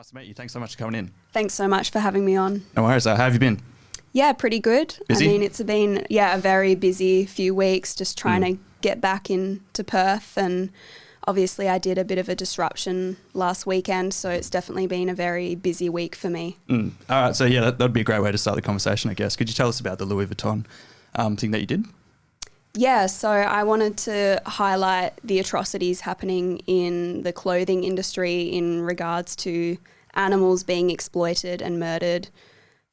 Nice to meet you. Thanks so much for coming in. Thanks so much for having me on. No worries. How have you been? Yeah, pretty good. Busy? I mean, it's been, a very busy few weeks just trying to get back into Perth, and obviously I did a bit of a disruption last weekend, so it's definitely been a very busy week for me. All right. So yeah, that'd be a great way to start the conversation, I guess. Could you tell us about the Louis Vuitton thing that you did? Yeah, so I wanted to highlight the atrocities happening in the clothing industry in regards to animals being exploited and murdered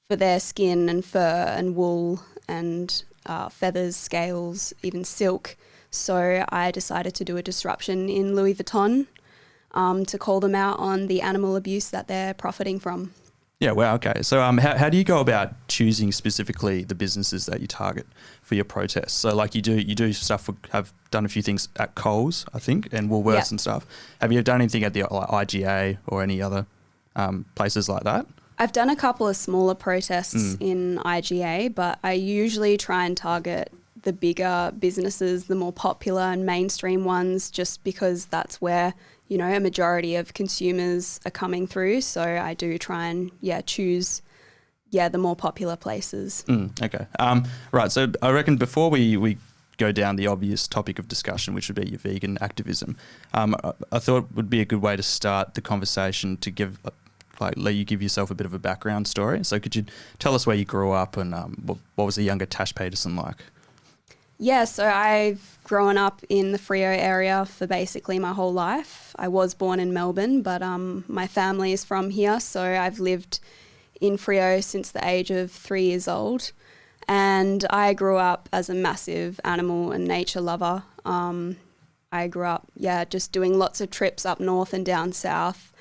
for their skin and fur and wool and feathers, scales, even silk. So I decided to do a disruption in Louis Vuitton to call them out on the animal abuse that they're profiting from. Yeah, wow, okay. So how do you go about choosing specifically the businesses that you target for your protests? So like you do stuff, have done a few things at Coles, I think, and Woolworths and stuff. Have you done anything at the IGA or any other places like that? I've done a couple of smaller protests in IGA, but I usually try and target the bigger businesses, the more popular and mainstream ones, just because that's where, a majority of consumers are coming through. So I do try and, choose, the more popular places. Okay. Right. So I reckon before we go down the obvious topic of discussion, which would be your vegan activism, I thought it would be a good way to start the conversation to let you give yourself a bit of a background story. So could you tell us where you grew up and what was the younger Tash Peterson like? Yeah, so I've grown up in the Freo area for basically my whole life. I was born in Melbourne, but my family is from here, so I've lived in Freo since the age of 3 years old. And I grew up as a massive animal and nature lover. I grew up, just doing lots of trips up north and down south.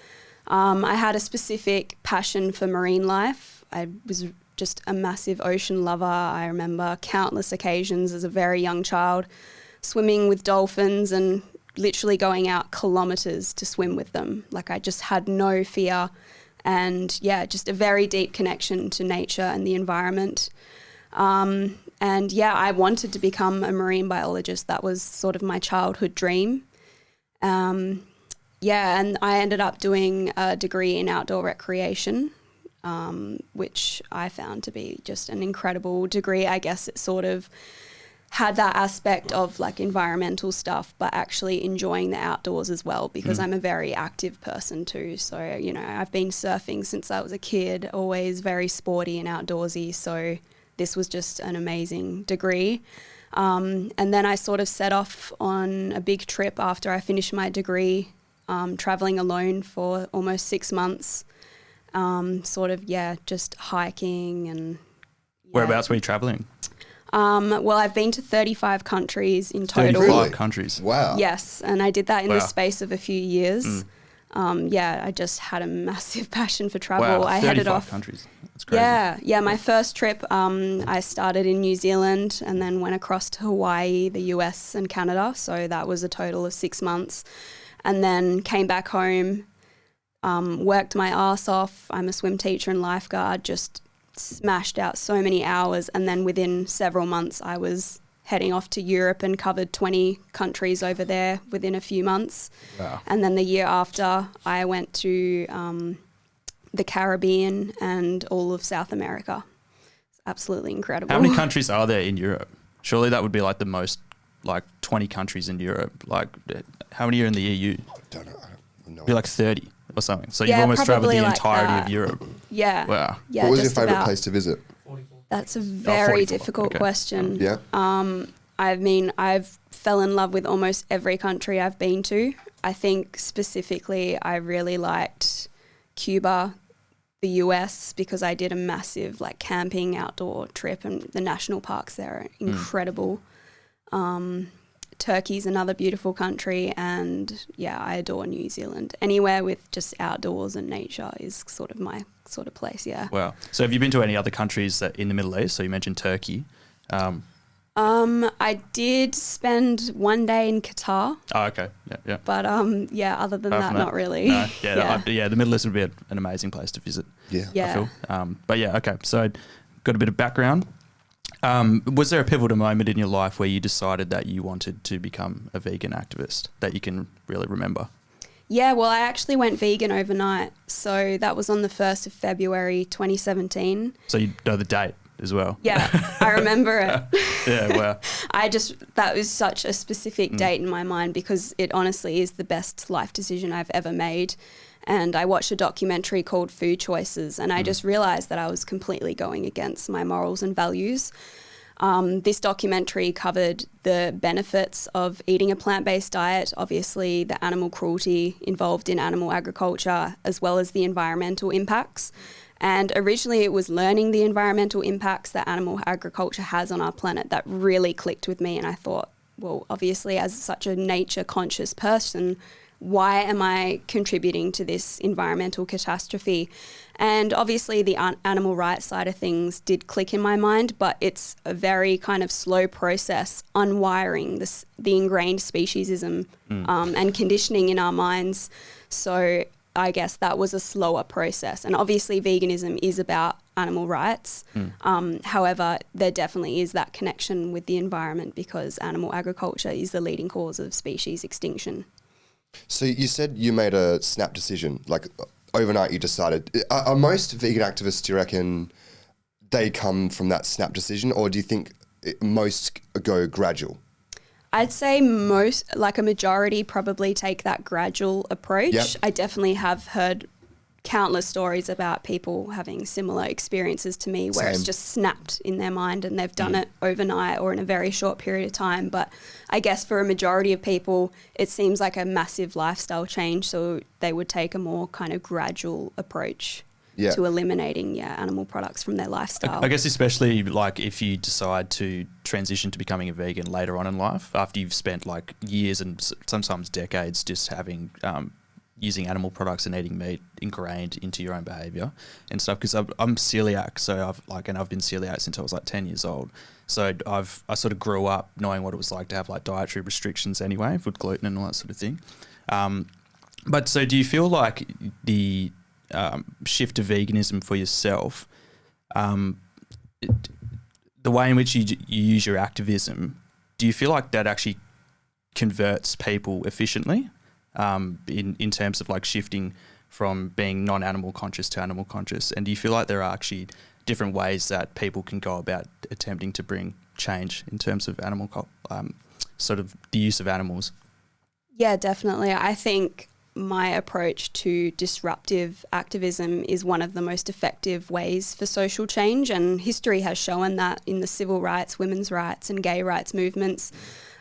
I had a specific passion for marine life. I was just a massive ocean lover. I remember countless occasions as a very young child swimming with dolphins and literally going out kilometres to swim with them. Like I just had no fear and just a very deep connection to nature and the environment. I wanted to become a marine biologist. That was sort of my childhood dream. And I ended up doing a degree in outdoor recreation, which I found to be just an incredible degree. I guess it sort of had that aspect of like environmental stuff, but actually enjoying the outdoors as well, because I'm a very active person too. So, I've been surfing since I was a kid, always very sporty and outdoorsy. So this was just an amazing degree. And then I sort of set off on a big trip after I finished my degree, traveling alone for almost 6 months. Just hiking and... Whereabouts were you travelling? I've been to 35 countries in total. 35 countries? Wow. Yes, and I did that in the space of a few years. I just had a massive passion for travel. Wow, I 35 headed off. countries. That's crazy. Yeah. My first trip, I started in New Zealand and then went across to Hawaii, the US and Canada. So that was a total of 6 months. And then came back home, worked my arse off. I'm a swim teacher and lifeguard, just smashed out so many hours. And then within several months, I was heading off to Europe and covered 20 countries over there within a few months. Wow. And then the year after, I went to the Caribbean and all of South America. It's absolutely incredible. How many countries are there in Europe? Surely that would be like the most, like 20 countries in Europe. Like how many are in the EU? I don't know. It'd be like 30 or something. So you've almost traveled the entirety of Europe. Yeah. Wow. Yeah, what was your just favourite about. place to visit? That's a very 44. difficult Okay. question. Yeah. I've fell in love with almost every country I've been to. I think specifically I really liked Cuba, the US, because I did a massive like camping outdoor trip, and the national parks there are incredible. Turkey's another beautiful country, and I adore New Zealand. Anywhere with just outdoors and nature is sort of my sort of place, yeah. Wow. So have you been to any other countries that in the Middle East? So you mentioned Turkey. I did spend 1 day in Qatar. Oh, okay. Yeah. But other than that, not really. No. Yeah. The Middle East would be an amazing place to visit. Yeah. Yeah. I feel. Okay. So got a bit of background. Was there a pivotal moment in your life where you decided that you wanted to become a vegan activist that you can really remember? Yeah, well, I actually went vegan overnight. So that was on the 1st of February 2017. So you know the date as well? Yeah, I remember it. Yeah, wow. That was such a specific date in my mind because it honestly is the best life decision I've ever made. And I watched a documentary called Food Choices, and I just realised that I was completely going against my morals and values. This documentary covered the benefits of eating a plant-based diet, obviously the animal cruelty involved in animal agriculture, as well as the environmental impacts. And originally it was learning the environmental impacts that animal agriculture has on our planet that really clicked with me. And I thought, well, obviously as such a nature-conscious person, why am I contributing to this environmental catastrophe? And obviously the animal rights side of things did click in my mind, but it's a very kind of slow process unwiring the ingrained speciesism and conditioning in our minds. So I guess that was a slower process. And obviously veganism is about animal rights. However, there definitely is that connection with the environment because animal agriculture is the leading cause of species extinction. So you said you made a snap decision, like overnight you decided. Are most vegan activists, do you reckon, they come from that snap decision, or do you think most go gradual? I'd say most, like a majority, probably take that gradual approach. Yep. I definitely have heard countless stories about people having similar experiences to me where it's just snapped in their mind and they've done it overnight or in a very short period of time. But I guess for a majority of people, it seems like a massive lifestyle change. So they would take a more kind of gradual approach to eliminating animal products from their lifestyle. I guess especially like if you decide to transition to becoming a vegan later on in life, after you've spent like years and sometimes decades just having using animal products and eating meat ingrained into your own behaviour and stuff. Because I'm celiac, so I've been celiac since I was like 10 years old. So I sort of grew up knowing what it was like to have like dietary restrictions anyway, with gluten and all that sort of thing. But so do you feel like the shift to veganism for yourself, the way in which you use your activism, do you feel like that actually converts people efficiently? In terms of like shifting from being non-animal conscious to animal conscious? And do you feel like there are actually different ways that people can go about attempting to bring change in terms of animal, sort of the use of animals? Yeah, definitely. I think my approach to disruptive activism is one of the most effective ways for social change, and history has shown that in the civil rights, women's rights and gay rights movements,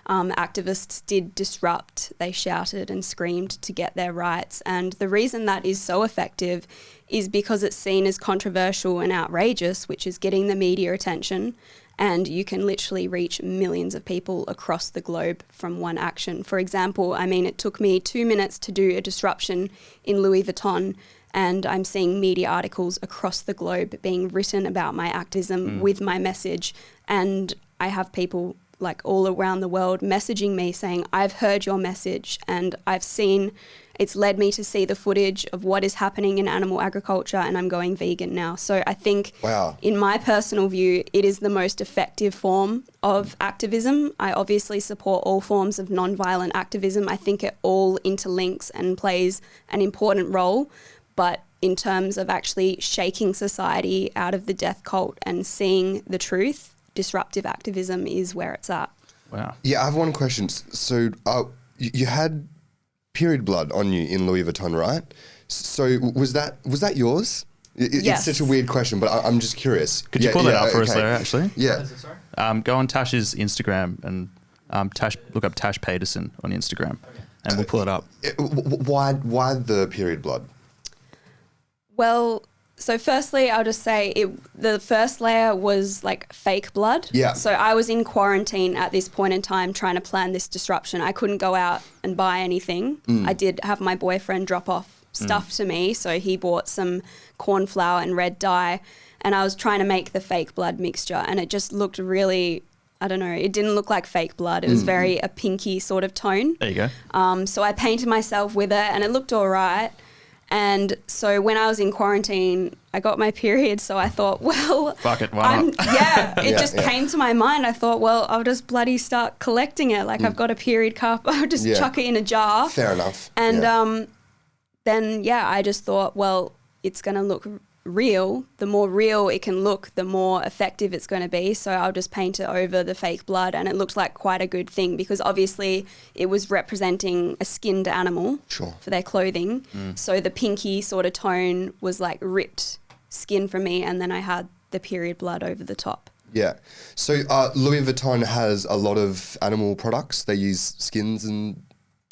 activists did disrupt. They shouted and screamed to get their rights. And the reason that is so effective is because it's seen as controversial and outrageous, which is getting the media attention. And you can literally reach millions of people across the globe from one action. For example, I mean, it took me 2 minutes to do a disruption in Louis Vuitton, and I'm seeing media articles across the globe being written about my activism with my message. And I have people like all around the world messaging me saying, I've heard your message and I've seen, it's led me to see the footage of what is happening in animal agriculture and I'm going vegan now. So I think in my personal view, it is the most effective form of activism. I obviously support all forms of non-violent activism. I think it all interlinks and plays an important role. But in terms of actually shaking society out of the death cult and seeing the truth, disruptive activism is where it's at. Wow. Yeah, I have one question. So you had period blood on you in Louis Vuitton, right? So was that yours? Yes. It's such a weird question, but I'm just curious. Could you pull that up for us there, actually? Yeah. What is it, sorry? Go on Tash's Instagram and look up Tash Peterson on Instagram, and we'll pull it up. Why the period blood? Well, so firstly, I'll just say the first layer was like fake blood. Yeah. So I was in quarantine at this point in time trying to plan this disruption. I couldn't go out and buy anything. I did have my boyfriend drop off stuff to me. So he bought some corn flour and red dye, and I was trying to make the fake blood mixture, and it just looked really, I don't know, it didn't look like fake blood. It was very a pinky sort of tone. There you go. So I painted myself with it and it looked all right. And so when I was in quarantine, I got my period. So I thought, well, fuck it, why not? It just came to my mind. I thought, well, I'll just bloody start collecting it. Like I've got a period cup. I'll just chuck it in a jar. Fair enough. And then yeah, I just thought, well, it's going to look real. The more real it can look, the more effective it's going to be. So I'll just paint it over the fake blood, and it looked like quite a good thing because obviously it was representing a skinned animal for their clothing. So the pinky sort of tone was like ripped skin from me, and then I had the period blood over the top. Yeah. So Louis Vuitton has a lot of animal products. They use skins and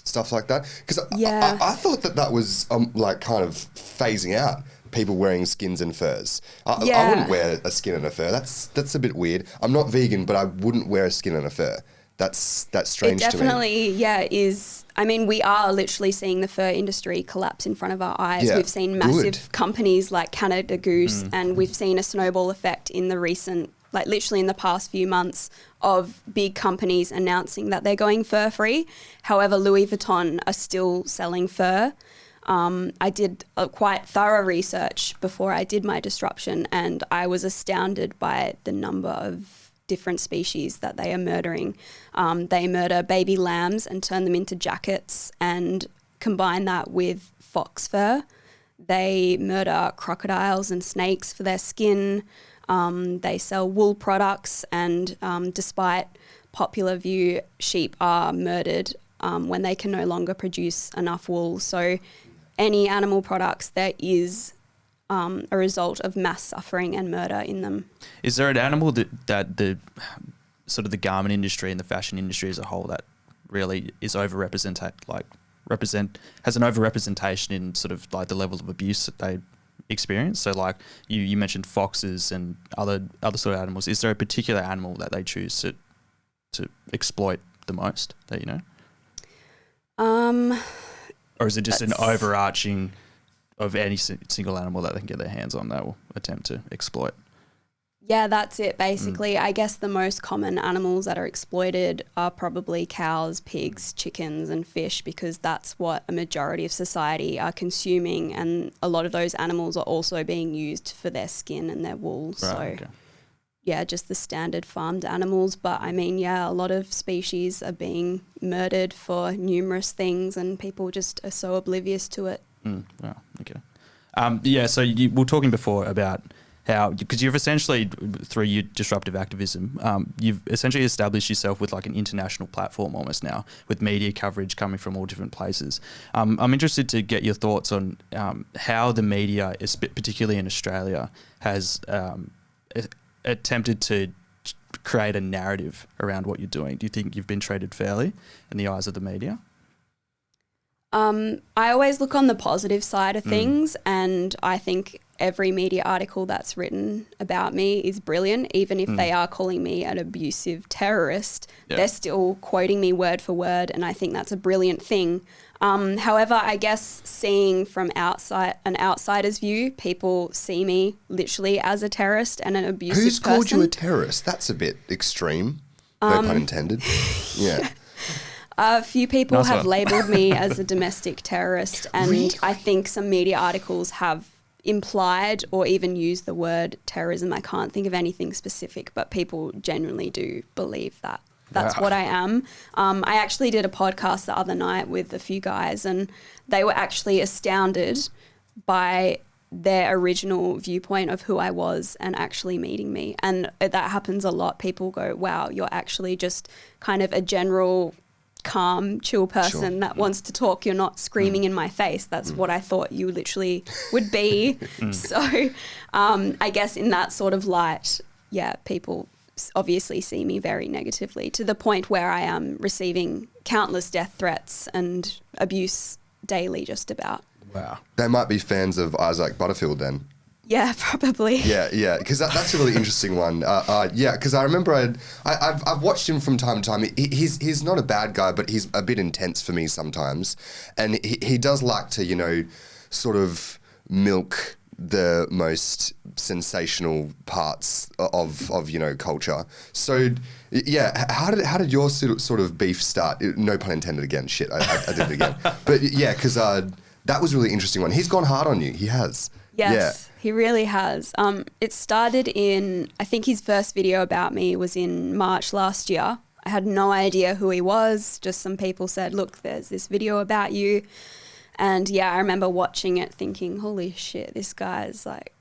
stuff like that. Because I thought that was like kind of phasing out people wearing skins and furs. I wouldn't wear a skin and a fur. That's a bit weird. I'm not vegan, but I wouldn't wear a skin and a fur. That's strange to me. It definitely, is. I mean, we are literally seeing the fur industry collapse in front of our eyes. Yeah, we've seen massive companies like Canada Goose, and we've seen a snowball effect in the recent, like literally in the past few months, of big companies announcing that they're going fur free. However, Louis Vuitton are still selling fur. I did a quite thorough research before I did my disruption, and I was astounded by the number of different species that they are murdering. They murder baby lambs and turn them into jackets and combine that with fox fur. They murder crocodiles and snakes for their skin. They sell wool products, and despite popular view, sheep are murdered when they can no longer produce enough wool. So any animal products, there is a result of mass suffering and murder in them. Is there an animal that the sort of the garment industry and the fashion industry as a whole that really is has an overrepresentation in sort of like the level of abuse that they experience? So like you mentioned foxes and other sort of animals. Is there a particular animal that they choose to exploit the most that you know? Or is it just an overarching of any single animal that they can get their hands on that will attempt to exploit? Yeah, that's it basically. I guess the most common animals that are exploited are probably cows, pigs, chickens and fish, because that's what a majority of society are consuming, and a lot of those animals are also being used for their skin and their wool. Right, so okay. yeah, just the standard farmed animals. But I mean, yeah, a lot of species are being murdered for numerous things, and people just are so oblivious to it. Wow, okay. So we were talking before about how, because you've essentially, through your disruptive activism, you've essentially established yourself with like an international platform almost now, with media coverage coming from all different places. I'm interested to get your thoughts on how the media, particularly in Australia, has attempted to create a narrative around what you're doing. Do you think you've been treated fairly in the eyes of the media? I always look on the positive side of things, and I think every media article that's written about me is brilliant. Even if they are calling me an abusive terrorist, they're still quoting me word for word, and I think that's a brilliant thing. However, I guess seeing from an outsider's view, people see me literally as a terrorist and an abusive Who's person. called you a terrorist? That's a bit extreme. No pun intended. Yeah. A few people Nice have one. labelled me as a domestic terrorist, and Really? I think some media articles have implied or even used the word terrorism. I can't think of anything specific, but people genuinely do believe that. That's what I am. I actually did a podcast the other night with a few guys, and they were actually astounded by their original viewpoint of who I was and actually meeting me. And that happens a lot. People go, wow, you're actually just kind of a general calm, chill person that wants to talk. You're not screaming in my face. That's what I thought you literally would be. So I guess in that sort of light, people obviously see me very negatively, to the point where I am receiving countless death threats and abuse daily just about. Wow. They might be fans of Isaac Butterfield then. Yeah, probably. Yeah, because that's a really interesting one. Because I remember I've watched him from time to time. He's not a bad guy, but he's a bit intense for me sometimes, and he does like to sort of milk the most sensational parts of culture. So how did your sort of beef start? No pun intended again. Shit, I did it again. But yeah, because that was a really interesting one. He's gone hard on you. He has. Yes, he really has. It started I think his first video about me was in March last year. I had no idea who he was. Just some people said, look, there's this video about you. And yeah, I remember watching it thinking, holy shit, this guy's like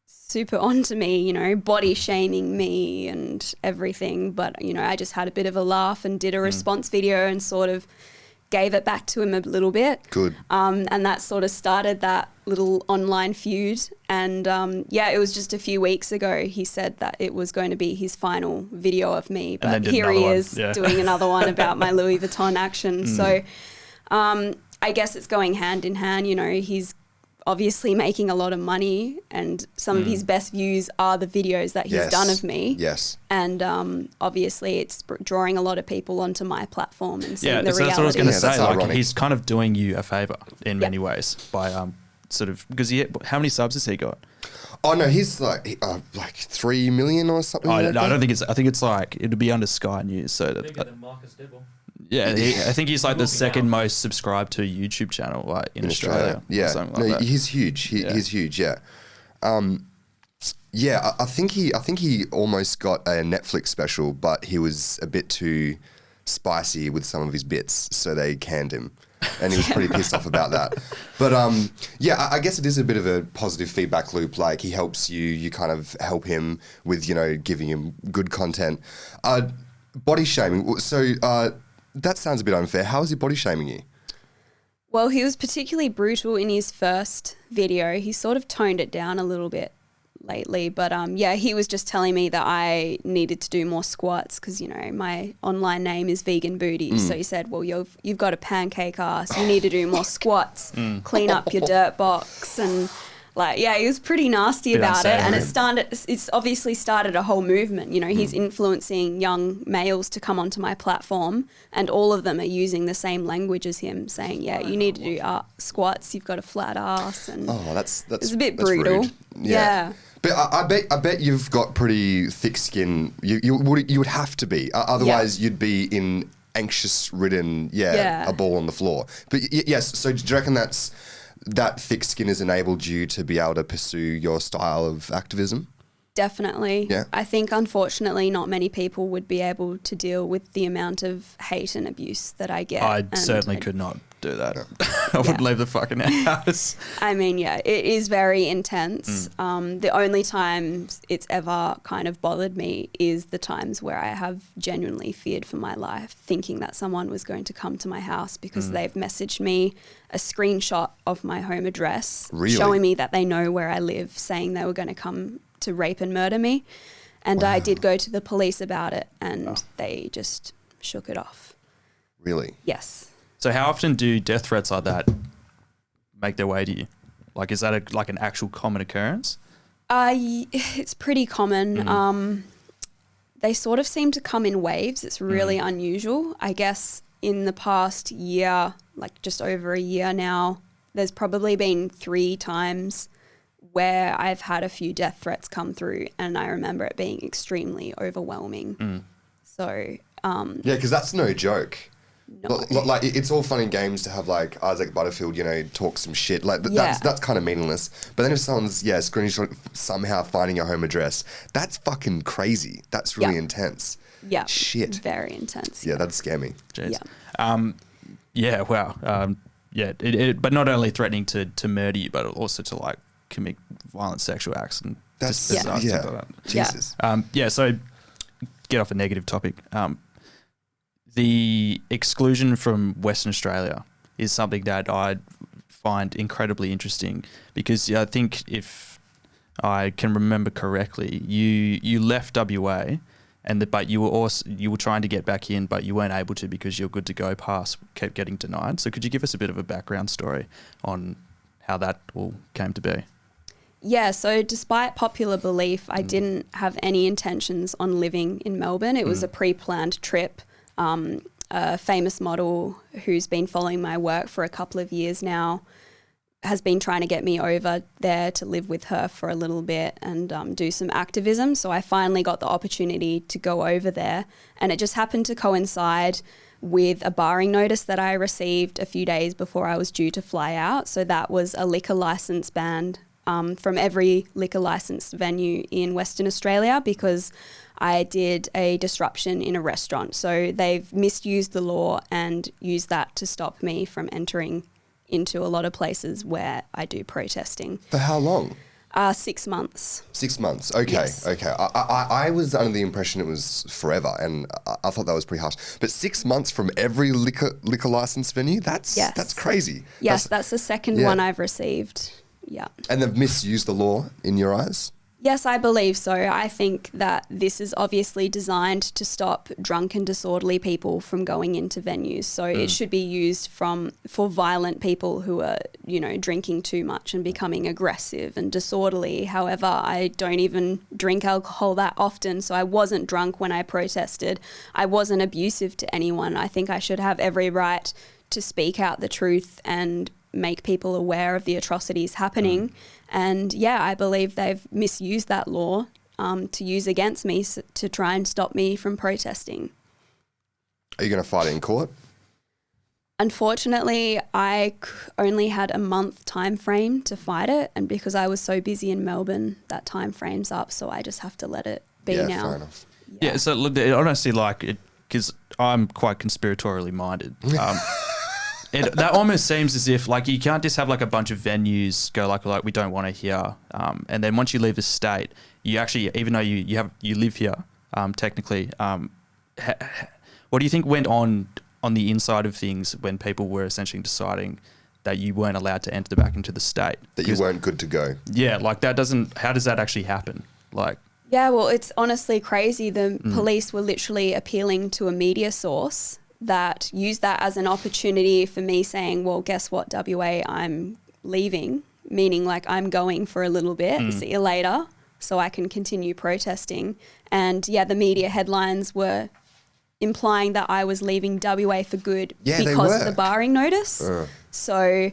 super onto me, you know, body shaming me and everything. But, you know, I just had a bit of a laugh and did a response video and sort of gave it back to him a little bit. Good. And that sort of started that little online feud. And yeah, it was just a few weeks ago he said that it was going to be his final video of me. But here he is doing another one about my Louis Vuitton action. So I guess it's going hand in hand. You know, he's obviously making a lot of money and some of his best views are the videos that he's done of me. Yes. And obviously it's drawing a lot of people onto my platform and seeing the reality. That's what I was going to say. Like, ironic. he's kind of doing you a favour in many ways by sort of, because how many subs has he got? Oh no, he's like 3 million or something. I don't think I think it's like, it'd be under Sky News. So Bigger than Marcus Dibble. Yeah, I think he's like the second most subscribed to YouTube channel like in Australia. Yeah, or something like that. He's huge. He's huge. Yeah, yeah. I think he almost got a Netflix special, but he was a bit too spicy with some of his bits, so they canned him, and he was pretty pissed off about that. But yeah, I guess it is a bit of a positive feedback loop. Like he helps you, you kind of help him with giving him good content. Body shaming. So. That sounds a bit unfair. How is he body shaming you? Well, he was particularly brutal in his first video. He sort of toned it down a little bit lately. But yeah, he was just telling me that I needed to do more squats because, you know, my online name is Vganbooty. So he said, well, you've got a pancake ass. You need to do more squats, clean up your dirt box and... Like, yeah, he was pretty nasty about it, and it's obviously started a whole movement. You know, he's influencing young males to come onto my platform, and all of them are using the same language as him, saying, yeah, you need to do squats, you've got a flat ass, and that's it's a bit brutal. Rude. Yeah. But I bet you've got pretty thick skin. You would have to be, otherwise you'd be in anxious-ridden, a ball on the floor. But yes, so do you reckon that thick skin has enabled you to be able to pursue your style of activism? Definitely. Yeah. I think, unfortunately, not many people would be able to deal with the amount of hate and abuse that I get. I certainly could not do that. I wouldn't leave the fucking house. I mean, yeah, it is very intense. The only times it's ever kind of bothered me is the times where I have genuinely feared for my life, thinking that someone was going to come to my house because they've messaged me a screenshot of my home address, showing me that they know where I live, saying they were going to come to rape and murder me. And I did go to the police about it and they just shook it off. Really? Yes. So how often do death threats like that make their way to you? Like, is that like an actual common occurrence? It's pretty common. They sort of seem to come in waves. It's really unusual. I guess in the past year, like just over a year now, there's probably been 3 times where I've had a few death threats come through, and I remember it being extremely overwhelming. So yeah, because that's no joke. No. Like it's all fun and games to have like Isaac Butterfield, talk some shit. Like that's kind of meaningless. But then if someone's screenshot somehow finding your home address, that's fucking crazy. That's really intense. Yeah. Shit. Very intense. Yeah, that'd scare me. Jeez. Yeah. Wow. But not only threatening to murder you, but also to like commit violent sexual acts and that's bizarre stuff like that. Jesus. So get off a negative topic. The exclusion from Western Australia is something that I find incredibly interesting because I think if I can remember correctly, you left WA, but you were trying to get back in, but you weren't able to because your good to go pass kept getting denied. So could you give us a bit of a background story on how that all came to be? Yeah, so despite popular belief, I didn't have any intentions on living in Melbourne. It was a pre-planned trip. A famous model who's been following my work for a couple of years now has been trying to get me over there to live with her for a little bit and do some activism. So I finally got the opportunity to go over there, and it just happened to coincide with a barring notice that I received a few days before I was due to fly out. So that was a liquor license ban from every liquor licensed venue in Western Australia because I did a disruption in a restaurant. So they've misused the law and used that to stop me from entering into a lot of places where I do protesting. For how long? 6 months. 6 months. Okay. Yes. Okay. I was under the impression it was forever, and I thought that was pretty harsh. But 6 months from every liquor license venue, that's crazy. Yes, that's the second one I've received. Yeah. And they've misused the law in your eyes? Yes, I believe so. I think that this is obviously designed to stop drunk and disorderly people from going into venues. So it should be used for violent people who are, drinking too much and becoming aggressive and disorderly. However, I don't even drink alcohol that often, so I wasn't drunk when I protested. I wasn't abusive to anyone. I think I should have every right to speak out the truth and make people aware of the atrocities happening. And I believe they've misused that law to use against me to try and stop me from protesting. Are you going to fight it in court? Unfortunately, I only had a month time frame to fight it, and because I was so busy in Melbourne, that time frame's up, so I just have to let it be now. Fair enough. Yeah, so look, I honestly like it because I'm quite conspiratorially minded. That almost seems as if like you can't just have like a bunch of venues go like we don't want to hear, and then once you leave the state, you actually, even though you live here, technically, what do you think went on the inside of things when people were essentially deciding that you weren't allowed to enter back into the state? That you weren't good to go. Yeah, like that doesn't. How does that actually happen? Like. Yeah, well, it's honestly crazy. The police were literally appealing to a media source that used that as an opportunity for me saying, well, guess what, WA, I'm leaving, meaning like I'm going for a little bit, see you later, so I can continue protesting. And the media headlines were implying that I was leaving WA for good because of the barring notice. So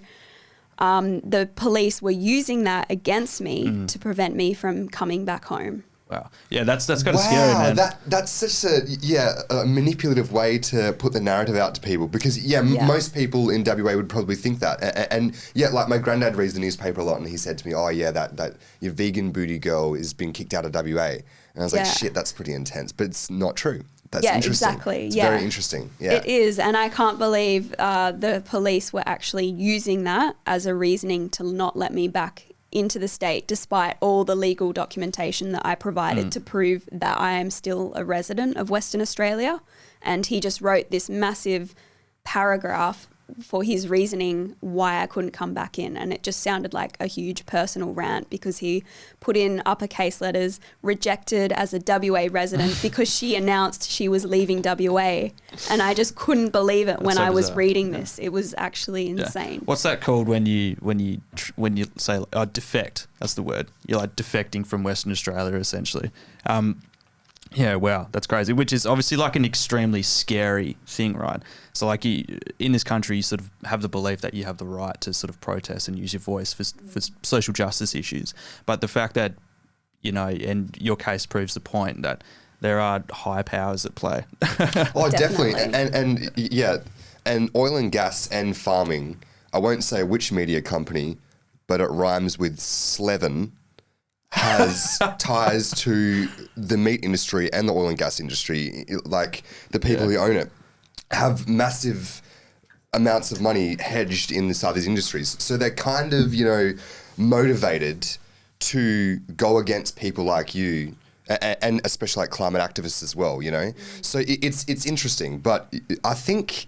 the police were using that against me to prevent me from coming back home. Wow. Yeah, that's kind of scary, man. That's such a manipulative way to put the narrative out to people because, most people in WA would probably think that. And like my granddad reads the newspaper a lot and he said to me, that your Vganbooty girl is being kicked out of WA. And I was like, shit, that's pretty intense. But it's not true. That's interesting. Exactly. It's very interesting. Yeah. It is. And I can't believe the police were actually using that as a reasoning to not let me back into the state, despite all the legal documentation that I provided to prove that I am still a resident of Western Australia. And he just wrote this massive paragraph for his reasoning why I couldn't come back in. And it just sounded like a huge personal rant because he put in uppercase letters, rejected as a WA resident because she announced she was leaving WA. And I just couldn't believe it when I was reading this. It was actually insane. What's that called when you say defect? That's the word. You're like defecting from Western Australia essentially. Yeah, wow, that's crazy, which is obviously like an extremely scary thing, right? So like in this country, you sort of have the belief that you have the right to sort of protest and use your voice for social justice issues. But the fact that, and your case proves the point that there are high powers at play. Oh, definitely. And oil and gas and farming, I won't say which media company, but it rhymes with Slevin, has ties to the meat industry and the oil and gas industry. Like the people who own it have massive amounts of money hedged in these industries. So they're kind of, motivated to go against people like you and especially like climate activists as well, So it's interesting, but I think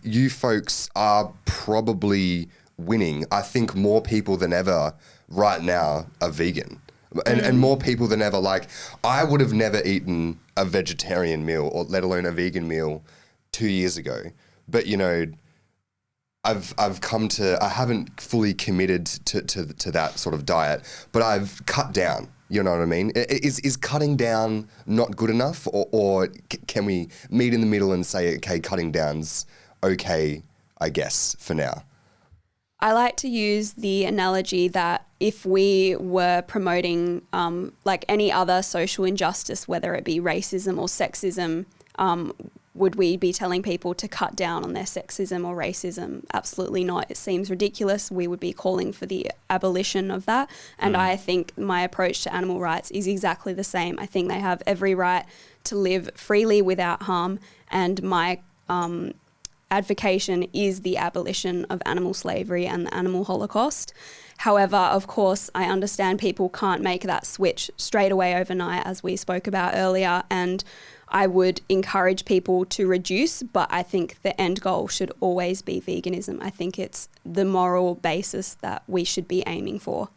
you folks are probably winning. I think more people than ever right now are vegan and more people than ever. Like I would have never eaten a vegetarian meal or let alone a vegan meal 2 years ago. But, I've come to, I haven't fully committed to that sort of diet, but I've cut down, you know what I mean? Is cutting down not good enough or can we meet in the middle and say, okay, cutting down's okay, I guess, for now? I like to use the analogy that if we were promoting like any other social injustice, whether it be racism or sexism, would we be telling people to cut down on their sexism or racism? Absolutely not. It seems ridiculous. We would be calling for the abolition of that. And I think my approach to animal rights is exactly the same. I think they have every right to live freely without harm. And my advocation is the abolition of animal slavery and the animal holocaust. However, of course, I understand people can't make that switch straight away overnight, as we spoke about earlier, and I would encourage people to reduce, but I think the end goal should always be veganism. I think it's the moral basis that we should be aiming for.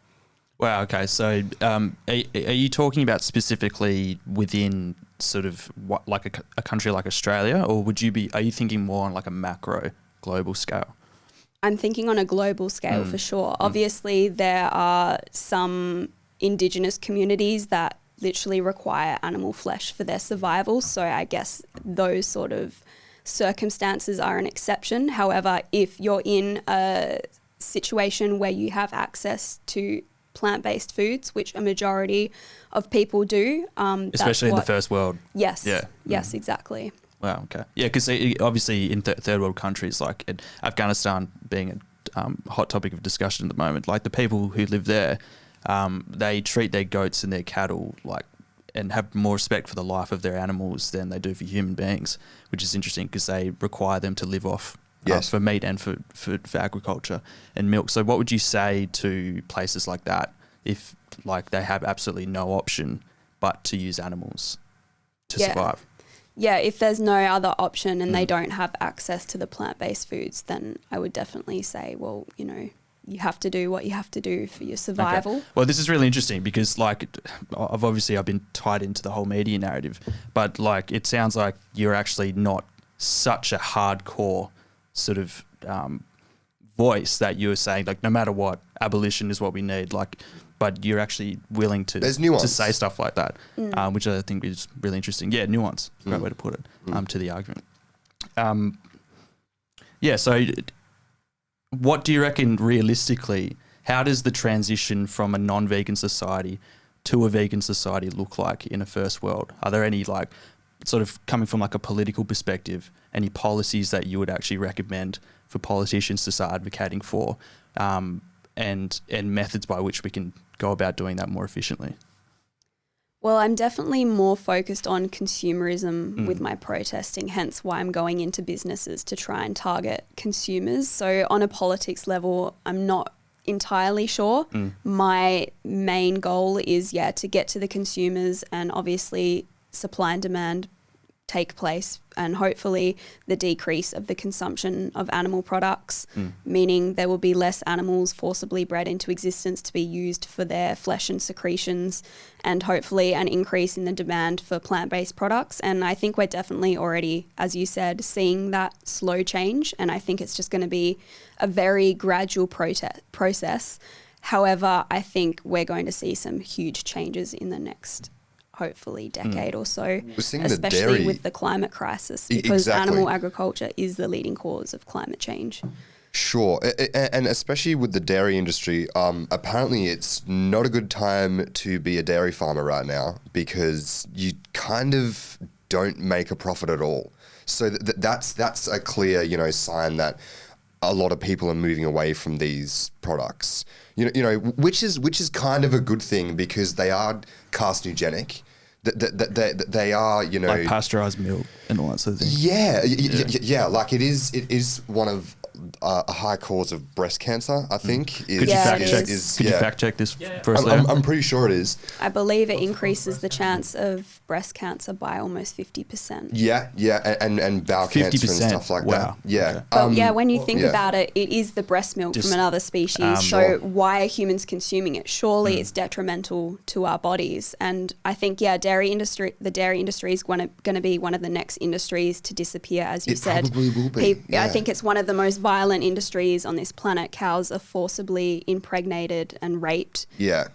Wow. Okay. So, are you talking about specifically within sort of what, like a country like Australia, or are you thinking more on like a macro global scale? I'm thinking on a global scale for sure. Obviously, there are some Indigenous communities that literally require animal flesh for their survival. So I guess those sort of circumstances are an exception. However, if you're in a situation where you have access to plant-based foods, which a majority of people do. Especially in the first world. Yes. Yeah. Yes, exactly. Wow, okay. Yeah, because obviously in third world countries, like in Afghanistan being a hot topic of discussion at the moment, like the people who live there, they treat their goats and their cattle and have more respect for the life of their animals than they do for human beings, which is interesting because they require them to live off for meat and for agriculture and milk. So what would you say to places like that if like they have absolutely no option but to use animals to survive? Yeah, if there's no other option and they don't have access to the plant-based foods, then I would definitely say, well, you have to do what you have to do for your survival. Okay. Well, this is really interesting because I've been tied into the whole media narrative, but like it sounds like you're actually not such a hardcore sort of voice that you're saying like no matter what, abolition is what we need. But you're actually willing to say stuff like that, which I think is really interesting. Yeah, nuance, great way to put it to the argument. So what do you reckon realistically, how does the transition from a non-vegan society to a vegan society look like in a first world? Are there any like sort of coming from like a political perspective, any policies that you would actually recommend for politicians to start advocating for, and methods by which we can go about doing that more efficiently? Well, I'm definitely more focused on consumerism with my protesting, hence why I'm going into businesses to try and target consumers. So on a politics level, I'm not entirely sure. My main goal is, to get to the consumers and obviously supply and demand take place, and hopefully the decrease of the consumption of animal products, meaning there will be less animals forcibly bred into existence to be used for their flesh and secretions, and hopefully an increase in the demand for plant-based products. And I think we're definitely already, as you said, seeing that slow change, and I think it's just going to be a very gradual process. However, I think we're going to see some huge changes in the next hopefully decade or so, especially with the climate crisis, because animal agriculture is the leading cause of climate change. Sure, and especially with the dairy industry, apparently it's not a good time to be a dairy farmer right now because you kind of don't make a profit at all. So that's a clear, sign that a lot of people are moving away from these products. Which is kind of a good thing because they are carcinogenic. They are, like pasteurized milk and all that sort of thing. Yeah. Like it is one of a high cause of breast cancer, I think. Could you fact check this for us? I'm pretty sure it is. I believe it increases the chance of breast cancer by almost 50%. Yeah, and bowel cancer and stuff like that. Yeah. Okay. But when you think about it, it is the breast milk from another species. So why are humans consuming it? Surely it's detrimental to our bodies. And I think, the dairy industry is going to be one of the next industries to disappear, as you said. Probably will be. I think it's one of the most violent industries on this planet. Cows are forcibly impregnated and raped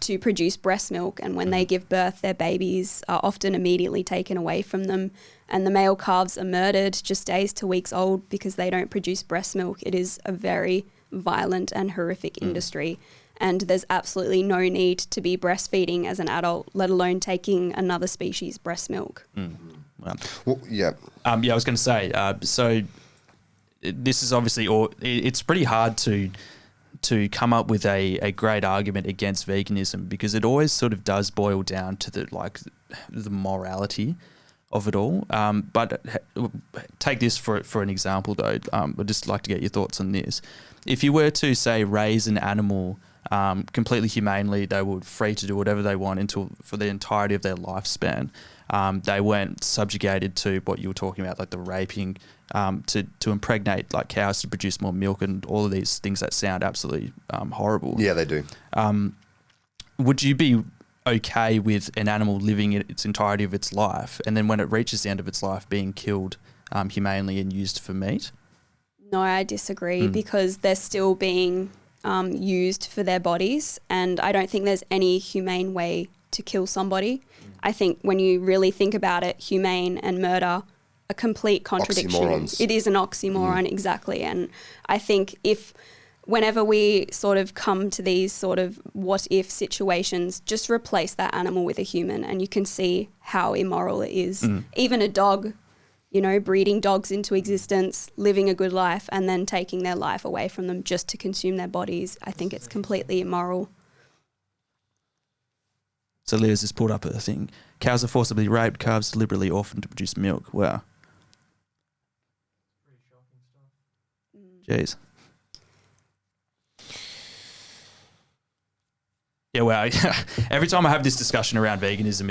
to produce breast milk, and when they give birth, their babies are often immediately taken away from them, and the male calves are murdered just days to weeks old because they don't produce breast milk. It is a very violent and horrific industry, and there's absolutely no need to be breastfeeding as an adult, let alone taking another species' breast milk. Wow. Well, I was going to say, so this is obviously, it's pretty hard to come up with a great argument against veganism because it always sort of does boil down to the morality of it all. But take this for an example, though. I'd just like to get your thoughts on this. If you were to, say, raise an animal completely humanely, they were free to do whatever they want for the entirety of their lifespan. They weren't subjugated to what you were talking about, like the raping, to impregnate like cows to produce more milk and all of these things that sound absolutely horrible. Yeah, they do. Would you be okay with an animal living its entirety of its life, and then when it reaches the end of its life being killed humanely and used for meat? No, I disagree because they're still being used for their bodies, and I don't think there's any humane way to kill somebody. I think when you really think about it, humane and murder are complete contradictions. Oxymorons. It is an oxymoron, exactly. And I think whenever we sort of come to these sort of what if situations, just replace that animal with a human and you can see how immoral it is. Even a dog, breeding dogs into existence, living a good life and then taking their life away from them just to consume their bodies. I think it's completely immoral. So Leah's just pulled up a thing. Cows are forcibly raped, calves deliberately orphaned to produce milk. Wow. Pretty shocking stuff. Jeez. Yeah, well, every time I have this discussion around veganism,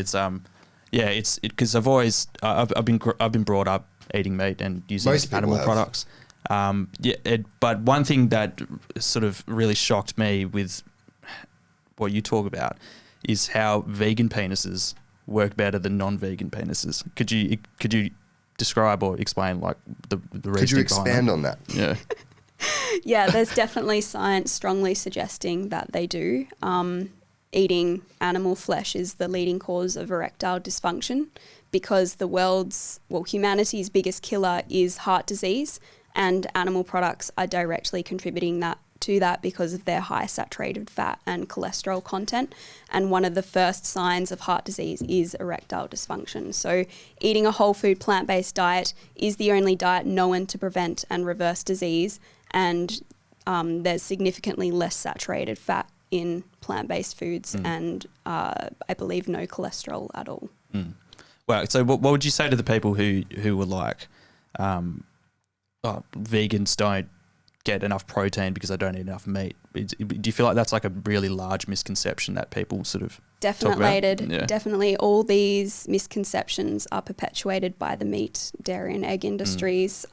it's because I've been brought up eating meat and using animal products. But one thing that sort of really shocked me with what you talk about is how vegan penises work better than non-vegan penises. Could you describe or explain like the reason? Could you expand on that? Yeah. Yeah, there's definitely science strongly suggesting that they do. Eating animal flesh is the leading cause of erectile dysfunction because humanity's biggest killer is heart disease, and animal products are directly contributing to that because of their high saturated fat and cholesterol content. And one of the first signs of heart disease is erectile dysfunction. So eating a whole food plant-based diet is the only diet known to prevent and reverse disease, and there's significantly less saturated fat in plant-based foods and I believe no cholesterol at all. Wow. So what would you say to the people who were like, vegans don't get enough protein because they don't eat enough meat? Do you feel like that's like a really large misconception that people sort of Definitely all these misconceptions are perpetuated by the meat, dairy and egg industries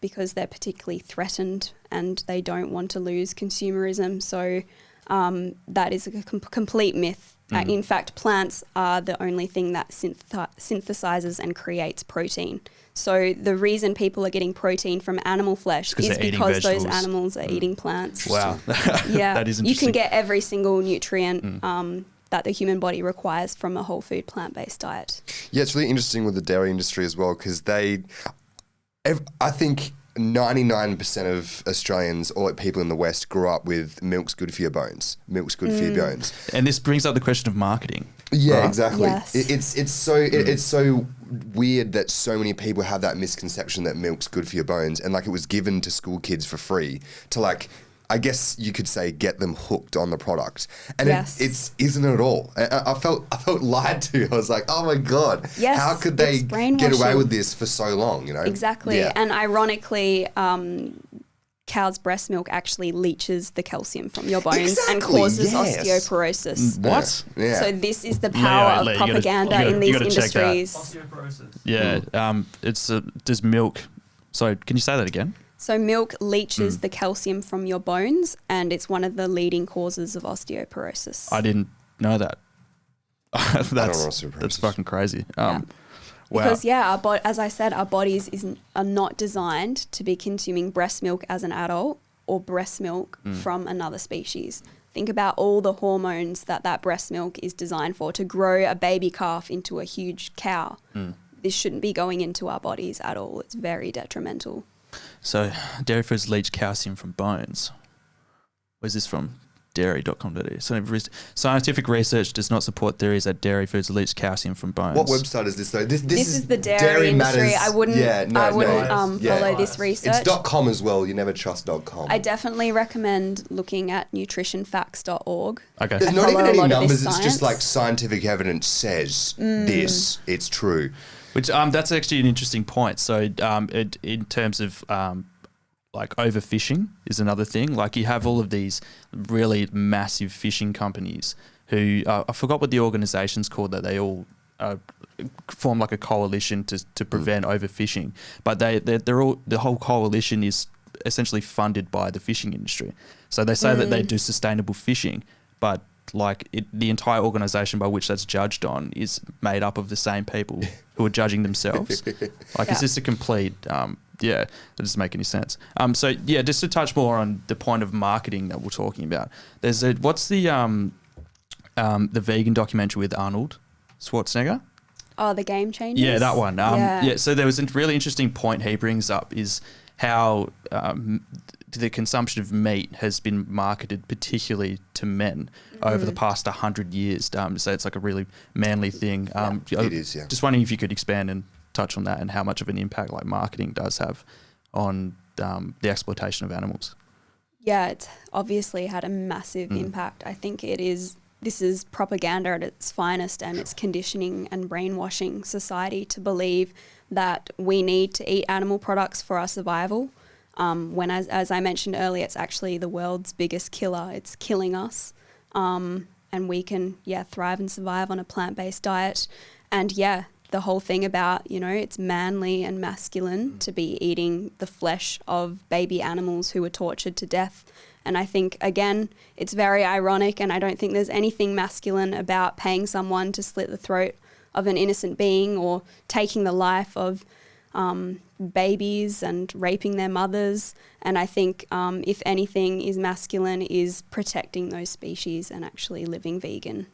because they're particularly threatened and they don't want to lose consumerism. So that is a complete myth. In fact, plants are the only thing that synthesizes and creates protein. So the reason people are getting protein from animal flesh is because those animals are eating plants. Wow. Yeah, that is interesting. You can get every single nutrient that the human body requires from a whole food plant-based diet. Yeah, it's really interesting with the dairy industry as well because I think 99% of Australians or people in the West grew up with milk's good for your bones. Milk's good for your bones. And this brings up the question of marketing. Yeah, right? exactly. Yes. It's so weird that so many people have that misconception that milk's good for your bones, and like it was given to school kids for free to like, I guess you could say, get them hooked on the product, and it isn't at all. I felt lied to. I was like, oh my god, how could they get away with this for so long? Exactly. Yeah. And ironically, cow's breast milk actually leaches the calcium from your bones and causes osteoporosis. What? Yeah. So this is the power of propaganda in these industries. Osteoporosis. Yeah. Does milk? Sorry, can you say that again? So milk leaches the calcium from your bones, and it's one of the leading causes of osteoporosis. I didn't know that. Osteoporosis. That's fucking crazy. Wow. Because as I said, our bodies are not designed to be consuming breast milk as an adult or breast milk from another species. Think about all the hormones that breast milk is designed for, to grow a baby calf into a huge cow. This shouldn't be going into our bodies at all. It's very detrimental. So dairy foods leach calcium from bones. Where's this from? dairy.com.au. So scientific research does not support theories that dairy foods leach calcium from bones. What website is this though? This is the dairy industry. Matters. I wouldn't follow this research. It's .com as well. You never trust .com. I definitely recommend looking at nutritionfacts.org. Okay. There's not even any numbers. It's just science. like scientific evidence says this. It's true. Which that's actually an interesting point. So in terms of like overfishing is another thing. Like you have all of these really massive fishing companies who I forgot what the organization's called, that they all form like a coalition to prevent overfishing. But they're all, the whole coalition is essentially funded by the fishing industry. So they say that they do sustainable fishing, but like the entire organization by which that's judged on is made up of the same people who are judging themselves. Like, it's just a complete, that doesn't make any sense. So yeah, just to touch more on the point of marketing that we're talking about, what's the vegan documentary with Arnold Schwarzenegger? Oh, The Game Changers? Yeah, that one. So there was a really interesting point he brings up is how the consumption of meat has been marketed particularly to men over the past 100 years. So it's like a really manly thing. It is, yeah. Just wondering if you could expand and touch on that and how much of an impact like marketing does have on the exploitation of animals. Yeah, it's obviously had a massive impact. I think this is propaganda at its finest, and it's conditioning and brainwashing society to believe that we need to eat animal products for our survival. When, as I mentioned earlier, it's actually the world's biggest killer. It's killing us. And we can, thrive and survive on a plant-based diet. And the whole thing about, it's manly and masculine to be eating the flesh of baby animals who were tortured to death. And I think, again, it's very ironic, and I don't think there's anything masculine about paying someone to slit the throat of an innocent being or taking the life of babies and raping their mothers. And I think if anything is masculine is protecting those species and actually living vegan.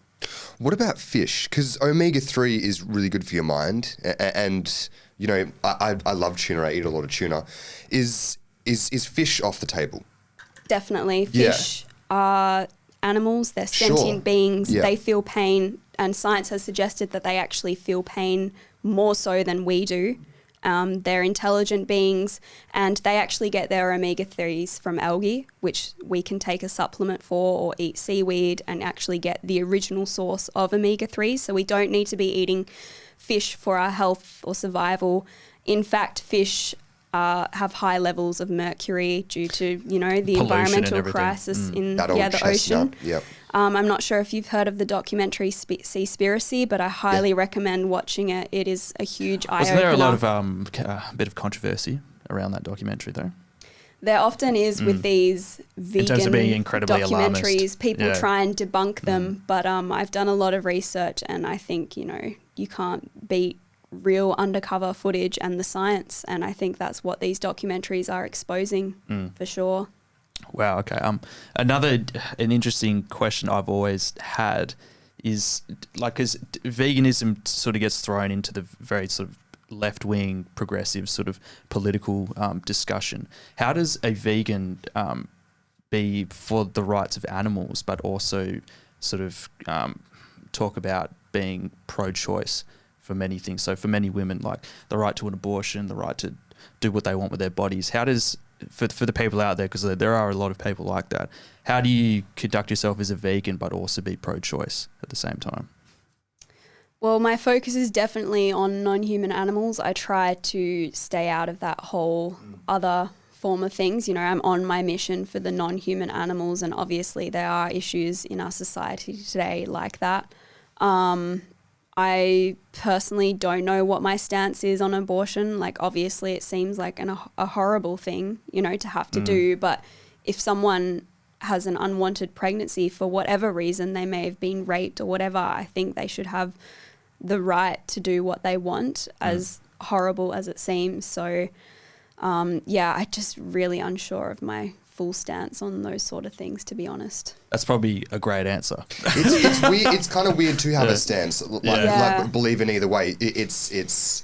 What about fish? Because omega-3 is really good for your mind, and I love tuna. I eat a lot of tuna. Is fish off the table? Definitely. Fish are animals. They're sentient beings. Yeah. They feel pain, and science has suggested that they actually feel pain more so than we do. They're intelligent beings, and they actually get their omega-3s from algae, which we can take a supplement for, or eat seaweed and actually get the original source of omega-3s. So we don't need to be eating fish for our health or survival. In fact, fish have high levels of mercury due to, the pollution environmental crisis in the ocean. Yep. I'm not sure if you've heard of the documentary Seaspiracy, but I highly recommend watching it. It is a huge eye-opener. Wasn't there a lot of bit of controversy around that documentary though? There often is with these vegan in terms of being incredibly documentaries. Alarmist. People try and debunk them, but I've done a lot of research, and I think, you can't beat real undercover footage and the science, and I think that's what these documentaries are exposing for sure. Wow. Okay. An interesting question I've always had is like, because veganism sort of gets thrown into the very sort of left-wing, progressive sort of political discussion. How does a vegan be for the rights of animals, but also sort of talk about being pro-choice for many things? So for many women, like the right to an abortion, the right to do what they want with their bodies. How does, for the people out there, because there are a lot of people like that, how do you conduct yourself as a vegan but also be pro-choice at the same time? Well, my focus is definitely on non-human animals. I try to stay out of that whole other form of things. I'm on my mission for the non-human animals, and obviously there are issues in our society today like that. I personally don't know what my stance is on abortion. Like, obviously it seems like a horrible thing, to have to do. But if someone has an unwanted pregnancy for whatever reason, they may have been raped or whatever, I think they should have the right to do what they want, as horrible as it seems. So, I'm just really unsure of my full stance on those sort of things, to be honest. That's probably a great answer. It's weird. It's kind of weird to have a stance, like believe in either way. It's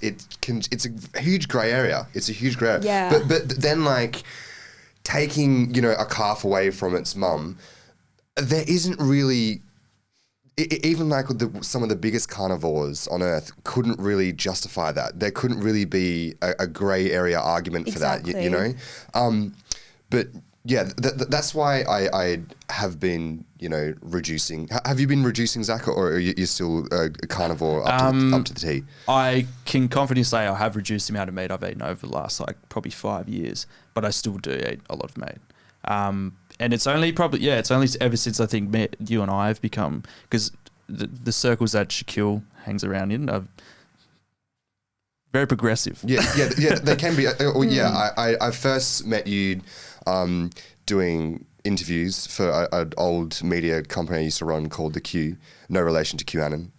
a huge grey area. It's a huge grey area. Yeah. But then, like, taking a calf away from its mum, there isn't really, even like some of the biggest carnivores on earth couldn't really justify that. There couldn't really be a grey area argument for that, you know? But yeah, that's why I have been, you know, reducing. Have you been reducing, Zac, or are you still a carnivore up to the T? I can confidently say I have reduced the amount of meat I've eaten over the last probably 5 years, but I still do eat a lot of meat. And it's only ever since I think you and I have become, because the circles that Shaquille hangs around in are very progressive. Yeah, they can be. I first met you doing interviews for an old media company I used to run called The Q, no relation to QAnon.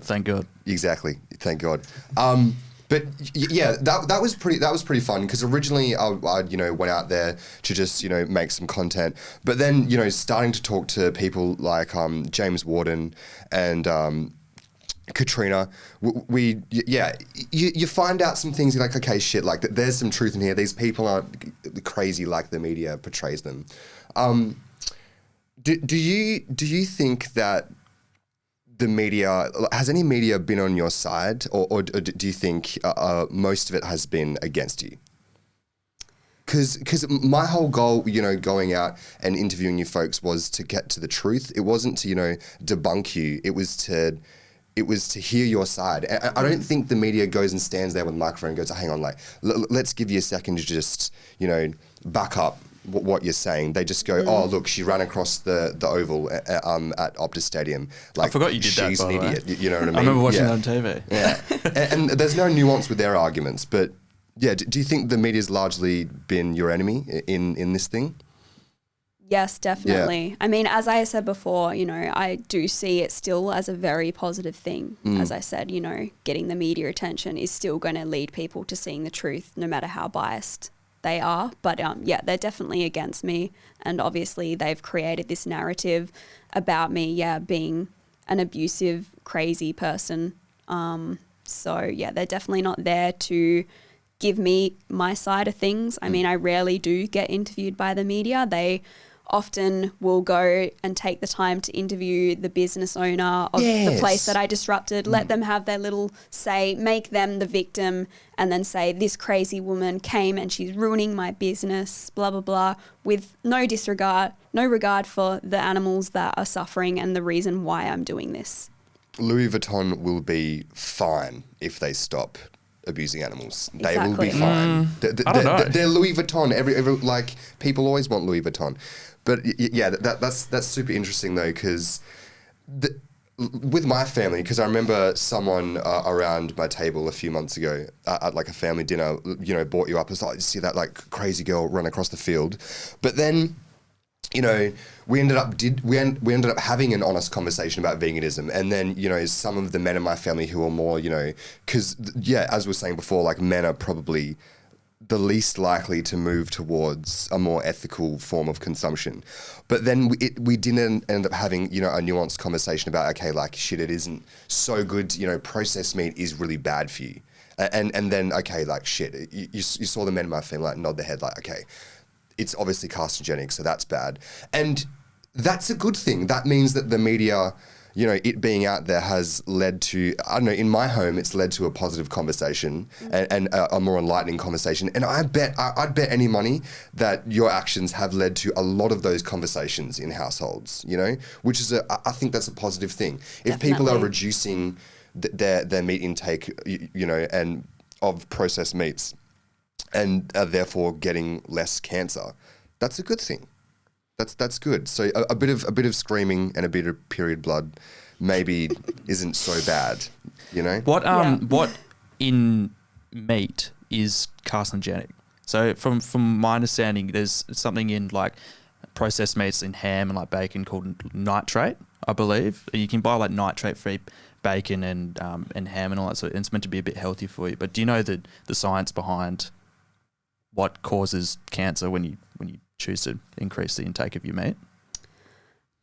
Thank God. Exactly, thank God. But yeah, that was pretty fun, because originally I went out there to just, you know, make some content, but then, you know, starting to talk to people like James Warden and Katrina, you find out some things. You're like, okay, shit, like there's some truth in here. These people aren't crazy like the media portrays them. Do you think that the media, has any media been on your side, or do you think most of it has been against you? Because my whole goal, you know, going out and interviewing you folks was to get to the truth. It wasn't to, you know, debunk you. It was to hear your side. And I don't think the media goes and stands there with a microphone and goes, hang on, like, let's give you a second to just, you know, back up what you're saying. They just go, oh, look, she ran across the oval at Optus Stadium. Like, I forgot you did that, she's an idiot. You know what I mean? I remember watching that on TV. Yeah. and there's no nuance with their arguments. But yeah, do you think the media's largely been your enemy in this thing? Yes, definitely. Yeah. I mean, as I said before, you know, I do see it still as a very positive thing. As I said, you know, getting the media attention is still going to lead people to seeing the truth, no matter how biased they are. But yeah, they're definitely against me. And obviously they've created this narrative about me, being an abusive, crazy person. So yeah, they're definitely not there to give me my side of things. I mean, I rarely do get interviewed by the media. They often will go and take the time to interview the business owner of the place that I disrupted, let them have their little say, make them the victim, and then say, this crazy woman came and she's ruining my business, blah, blah, blah, with no regard for the animals that are suffering and the reason why I'm doing this. Louis Vuitton will be fine if they stop abusing animals. Exactly. They will be fine. I don't know. They're Louis Vuitton. Every like, people always want Louis Vuitton. But yeah, that's super interesting though, because with my family, because I remember someone around my table a few months ago at like a family dinner, you know, brought you up as like, you see that like crazy girl run across the field, but then, you know, we ended up having an honest conversation about veganism, and then, you know, some of the men in my family who are more, you know, because as we were saying before, like, men are probably the least likely to move towards a more ethical form of consumption. But then we didn't end up having, you know, a nuanced conversation about, okay, like, shit, it isn't so good, you know, processed meat is really bad for you. And then, okay, like, shit, you saw the men in my family like nod their head like, okay, it's obviously carcinogenic, so that's bad. And that's a good thing. That means that the media, you know, it being out there has led to, I don't know, in my home, it's led to a positive conversation and a more enlightening conversation. And I'd bet any money that your actions have led to a lot of those conversations in households, you know, which is I think that's a positive thing. Definitely. If people are reducing their meat intake, you know, and of processed meats, and are therefore getting less cancer, that's a good thing. That's good. So a bit of screaming and a bit of period blood maybe isn't so bad, you know? What in meat is carcinogenic? So from my understanding, there's something in like processed meats in ham and like bacon called nitrate, I believe. You can buy like nitrate-free bacon and ham and all that. So it's meant to be a bit healthy for you. But do you know the science behind what causes cancer when you choose to increase the intake of your meat?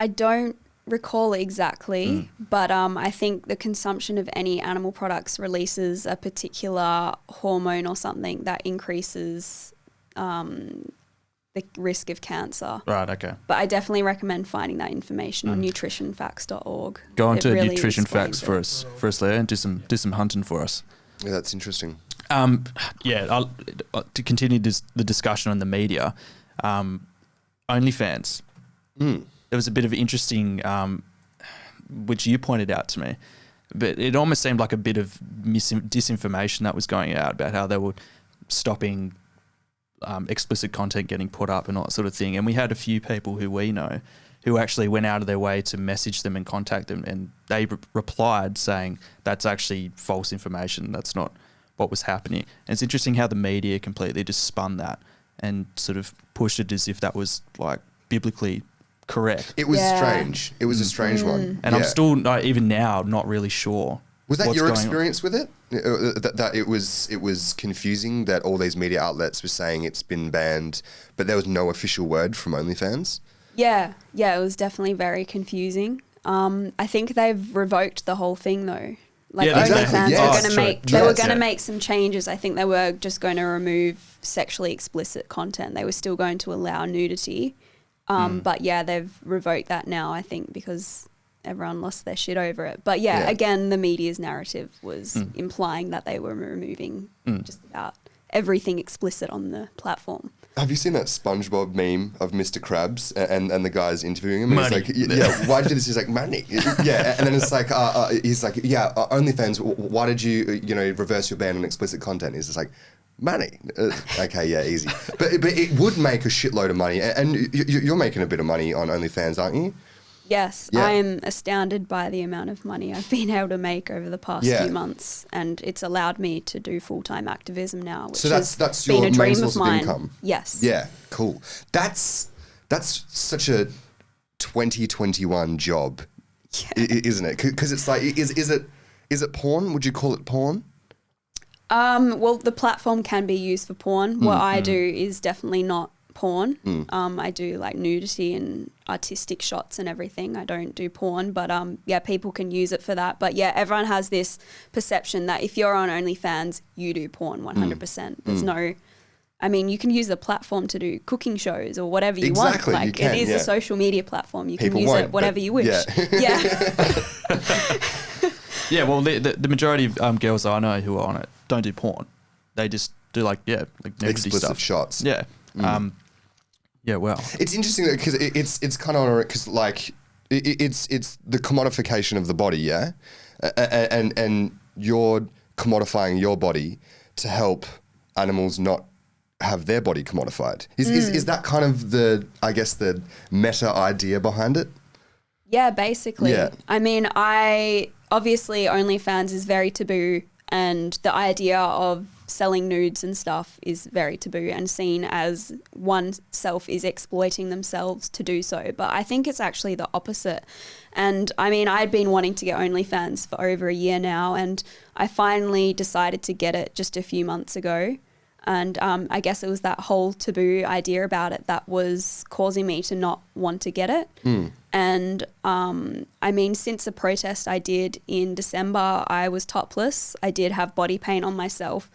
I don't recall exactly, but I think the consumption of any animal products releases a particular hormone or something that increases the the risk of cancer. Right, okay. But I definitely recommend finding that information on nutritionfacts.org. Go on It to really Nutrition explains Facts it. for us, Leah, and do some hunting for us. Yeah, that's interesting. To continue the discussion on the media, OnlyFans. There was a bit of interesting, which you pointed out to me, but it almost seemed like a bit of disinformation that was going out about how they were stopping explicit content getting put up and all that sort of thing. And we had a few people who we know who actually went out of their way to message them and contact them, and they replied saying that's actually false information. That's not what was happening. And it's interesting how the media completely just spun that and sort of pushed it as if that was like biblically correct. It was strange. It was a strange one. And I'm still even now not really sure. Was that what's your going experience with it? That it was confusing that all these media outlets were saying it's been banned, but there was no official word from OnlyFans? Yeah, it was definitely very confusing. I think they've revoked the whole thing though. Like OnlyFans were going to make some changes. I think they were just going to remove sexually explicit content. They were still going to allow nudity. But yeah, they've revoked that now, I think, because everyone lost their shit over it. But again, the media's narrative was implying that they were removing just about everything explicit on the platform. Have you seen that SpongeBob meme of Mr. Krabs and the guy's interviewing him? And he's like, why did you do this? He's like, money. Yeah, and then it's like, he's like, OnlyFans, why did you reverse your ban on explicit content? He's just like, money. Okay, yeah, easy. But it would make a shitload of money, and you're making a bit of money on OnlyFans, aren't you? Yes, I am astounded by the amount of money I've been able to make over the past few months, and it's allowed me to do full-time activism now, which has been a dream of mine. Income. Yes. Yeah, cool. That's such a 2021 job, isn't it? Because it's like, is it porn? Would you call it porn? Well, the platform can be used for porn. What I do is definitely not porn. I do like nudity and artistic shots and everything. I don't do porn, but people can use it for that. But yeah, everyone has this perception that if you're on OnlyFans, you do porn 100%. There's no, I mean, you can use the platform to do cooking shows or whatever you want. Like, you can, it is a social media platform. You can use it whatever you wish. Yeah, well, the majority of girls I know who are on it don't do porn. They just do like nudity explicit stuff. shots. Yeah. Well, it's interesting because it's kind of because like it's the commodification of the body, yeah, and you're commodifying your body to help animals not have their body commodified. Is that kind of the meta idea behind it? Yeah, basically. Yeah. I mean, obviously OnlyFans is very taboo, and the idea of selling nudes and stuff is very taboo and seen as oneself is exploiting themselves to do so. But I think it's actually the opposite. And I mean, I'd been wanting to get OnlyFans for over a year now, and I finally decided to get it just a few months ago. And I guess it was that whole taboo idea about it that was causing me to not want to get it. And I mean, since the protest I did in December, I was topless. I did have body paint on myself.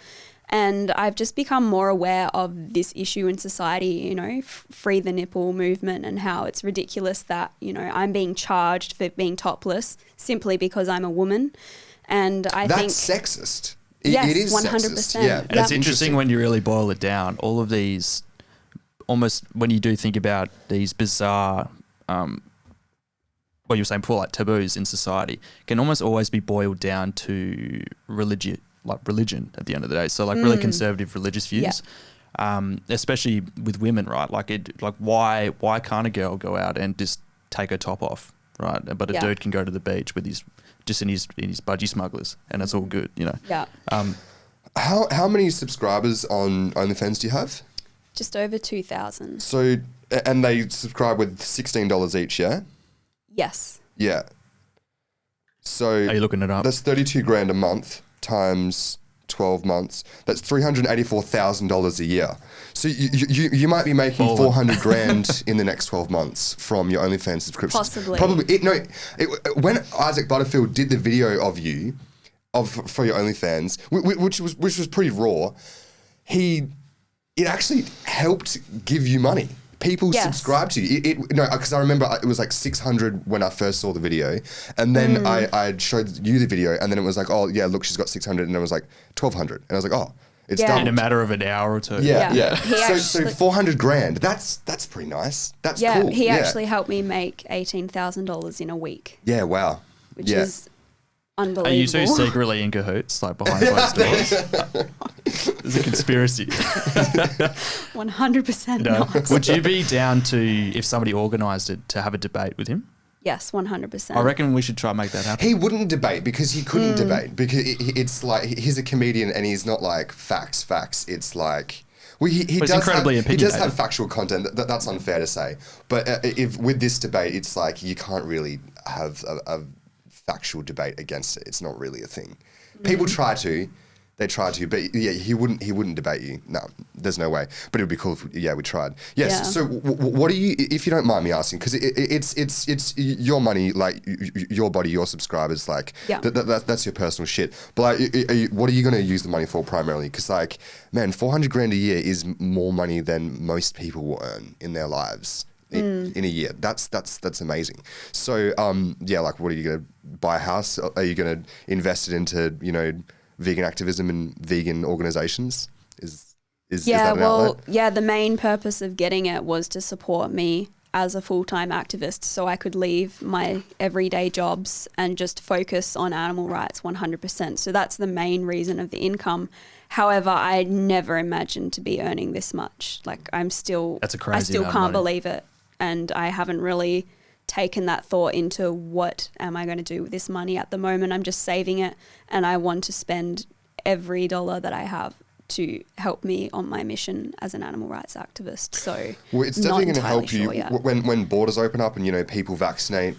And I've just become more aware of this issue in society, free the nipple movement, and how it's ridiculous that, I'm being charged for being topless simply because I'm a woman. And I think that's sexist. Yes, it is 100%. Sexist. Yeah. And it's interesting when you really boil it down. All of these, almost when you do think about these bizarre, what you were saying before, like taboos in society, can almost always be boiled down to religion at the end of the day. So like really conservative religious views, especially with women, right? Why can't a girl go out and just take her top off, right? But a dude can go to the beach with his budgie smugglers, and it's all good, Yeah. How many subscribers on OnlyFans do you have? Just over 2,000. So, and they subscribe with $16 each, yeah? Yes. Yeah. So are you looking it up? That's $32,000 a month times 12 months. That's $384,000 a year. So you might be making $400,000 in the next 12 months from your OnlyFans subscriptions. Possibly. Probably. When Isaac Butterfield did the video of you, for your OnlyFans, which was pretty raw, he it actually helped give you money. People subscribe to you. Because I remember it was like 600 when I first saw the video, and then I showed you the video, and then it was like, oh yeah, look, she's got 600, and it was like 1,200, and I was like, oh, it's doubled. In a matter of an hour or two. Yeah. So 400 grand. That's pretty nice. That's cool. He actually helped me make $18,000 in a week. Yeah. Wow. Which is unbelievable. Are you two secretly in cahoots, like behind closed doors? There's a conspiracy. 100% not. Would you be down to, if somebody organised it, to have a debate with him? Yes, 100%. I reckon we should try and make that happen. He wouldn't debate because he couldn't debate because it's like he's a comedian and he's not like facts. It's like... Well, he does have factual content. That's unfair to say. But if with this debate, it's like you can't really have a factual debate against it. It's not really a thing. People try to. They try to, but yeah, he wouldn't debate you. No, there's no way. But it would be cool if we tried. Yes. Yeah. So what do you, if you don't mind me asking, because it's your money, like your body, your subscribers, like that's your personal shit. But like, what are you going to use the money for primarily? Because like, man, 400 grand a year is more money than most people will earn in their lives. In a year. That's amazing. So like, what are you going to buy a house? Are you going to invest it into vegan activism and vegan organizations? Is that an outlet? The main purpose of getting it was to support me as a full-time activist, so I could leave my everyday jobs and just focus on animal rights 100%. So that's the main reason of the income. However, I never imagined to be earning this much. Like I still can't believe it, and I haven't really taken that thought into what am I going to do with this money at the moment. I'm just saving it, and I want to spend every dollar that I have to help me on my mission as an animal rights activist. So it's definitely going to help you when borders open up and people vaccinate.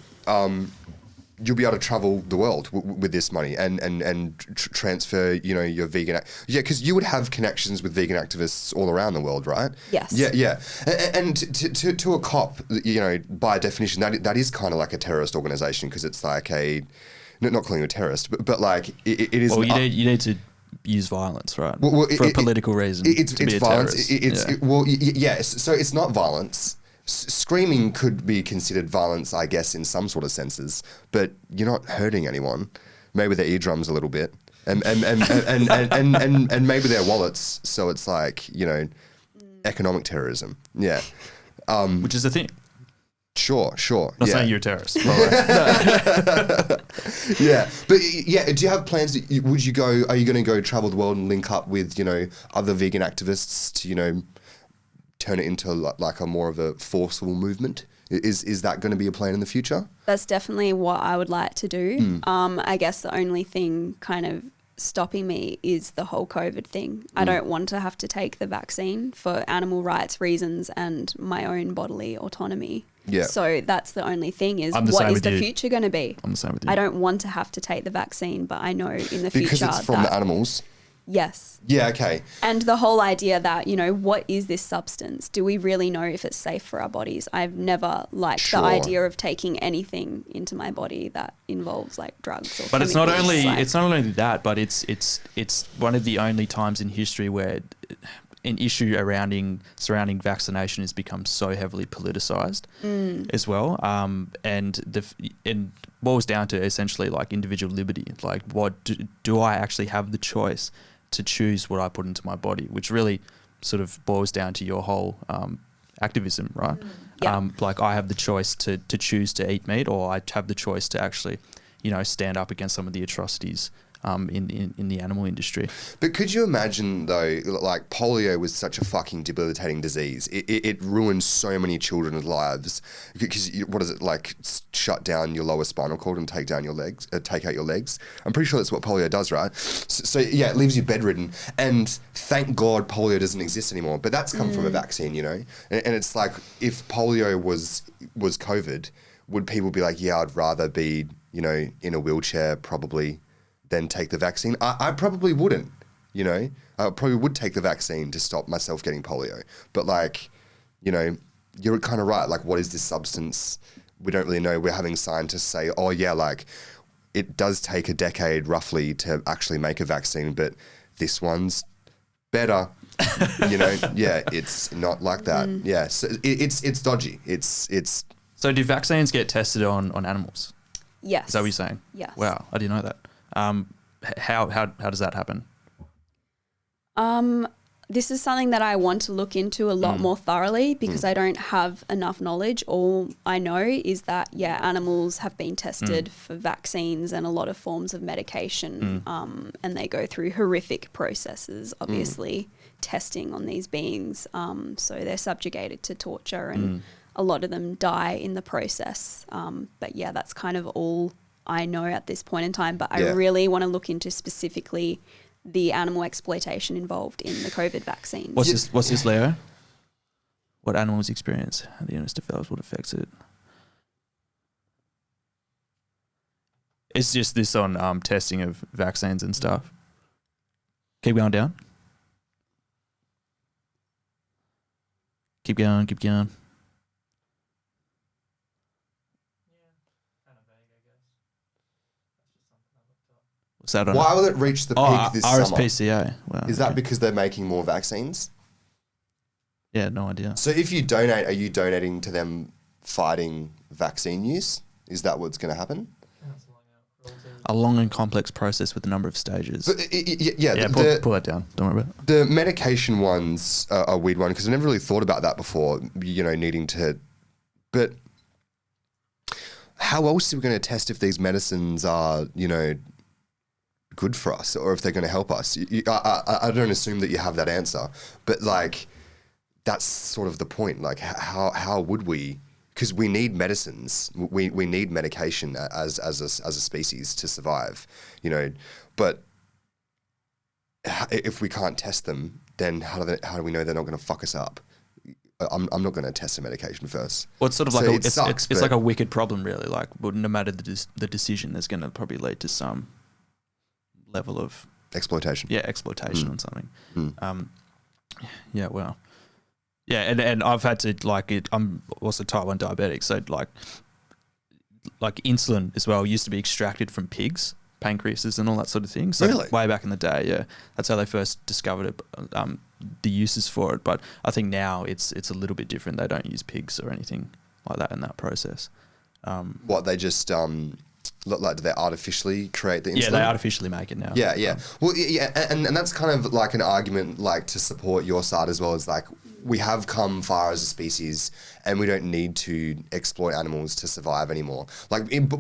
You'll be able to travel the world with this money and transfer, your vegan... because you would have connections with vegan activists all around the world, right? Yes. Yeah. And to a cop, by definition, that is kind of like a terrorist organization because it's like not calling you a terrorist, but like it is... Well, you need to use violence, right? For a political reason to be a violence. terrorist. So it's not violence. Screaming could be considered violence, I guess, in some sort of senses, but you're not hurting anyone. Maybe their eardrums a little bit, and maybe their wallets. So it's like economic terrorism. Yeah, which is the thing. Sure. Not saying you're a terrorist. Yeah, but do you have plans? Are you going to go travel the world and link up with other vegan activists to turn it into like a more of a forceful movement? Is that going to be a plan in the future? That's definitely what I would like to do. I guess the only thing kind of stopping me is the whole COVID thing. I don't want to have to take the vaccine for animal rights reasons and my own bodily autonomy. Yeah. So that's the only thing is what is the future going to be? I'm the same with you. I don't want to have to take the vaccine, but I know in the future because it's from the animals. Yes. Yeah, okay. And the whole idea that, what is this substance? Do we really know if it's safe for our bodies? I've never liked the idea of taking anything into my body that involves like drugs or But it's not only that, but it's one of the only times in history where an issue surrounding vaccination has become so heavily politicized as well. And boils down to essentially like individual liberty. Like, what do I actually have the choice to choose what I put into my body, which really sort of boils down to your whole activism, right? Like I have the choice to choose to eat meat, or I have the choice to actually, stand up against some of the atrocities in the animal industry. But could you imagine though, like polio was such a fucking debilitating disease. It ruined so many children's lives because what is it like? Shut down your lower spinal cord and take out your legs. I'm pretty sure that's what polio does, right? So it leaves you bedridden. And thank God polio doesn't exist anymore. But that's come from a vaccine, And it's like if polio was COVID, would people be like, yeah, I'd rather be in a wheelchair probably than take the vaccine? I probably wouldn't, I probably would take the vaccine to stop myself getting polio. But like, you're kind of right. Like, what is this substance? We don't really know. We're having scientists say, oh yeah, like it does take a decade roughly to actually make a vaccine, but this one's better. It's not like that. Yeah, so it's dodgy. It's So do vaccines get tested on animals? Yes. Is that what you're saying? Yes. Wow, I didn't know that. How does that happen? This is something that I want to look into a lot more thoroughly because I don't have enough knowledge. All I know is that, animals have been tested for vaccines and a lot of forms of medication, and they go through horrific processes, obviously, testing on these beings. So they're subjugated to torture and a lot of them die in the process. But that's kind of all I know at this point in time. But I really want to look into specifically the animal exploitation involved in the COVID vaccines. What's this, Leo? What animals experience how the illness develops, what affects it? It's just this on testing of vaccines and stuff. Keep going down. Keep going. What's that on? Why will it reach the peak this summer? RSPCA. Wow, Is that because they're making more vaccines? Yeah, no idea. So if you donate, are you donating to them fighting vaccine use? Is that what's going to happen? A long and complex process with a number of stages. But pull that down. Don't worry about it. The medication ones are a weird one because I never really thought about that before, needing to... But how else are we going to test if these medicines are, good for us or if they're going to help us? I don't assume that you have that answer, but that's sort of the point. How would we? Because we need medicines, we need medication as a species to survive, But if we can't test them, then how do we know they're not going to fuck us up? I'm not going to test the medication first. Well, it's sort of like it's like a wicked problem, really. No matter the decision, there's going to probably lead to some level of exploitation. Yeah, exploitation on something. Well. Yeah, and I've had to I'm also type 1 diabetic, so insulin as well used to be extracted from pigs, pancreases and all that sort of thing. So really? Way back in the day, yeah. That's how they first discovered it, the uses for it. But I think now it's a little bit different. They don't use pigs or anything like that in that process. They just do they artificially create the insulin? Yeah, they artificially make it now. Yeah. Well, and that's kind of like an argument to support your side as well as we have come far as a species and we don't need to exploit animals to survive anymore.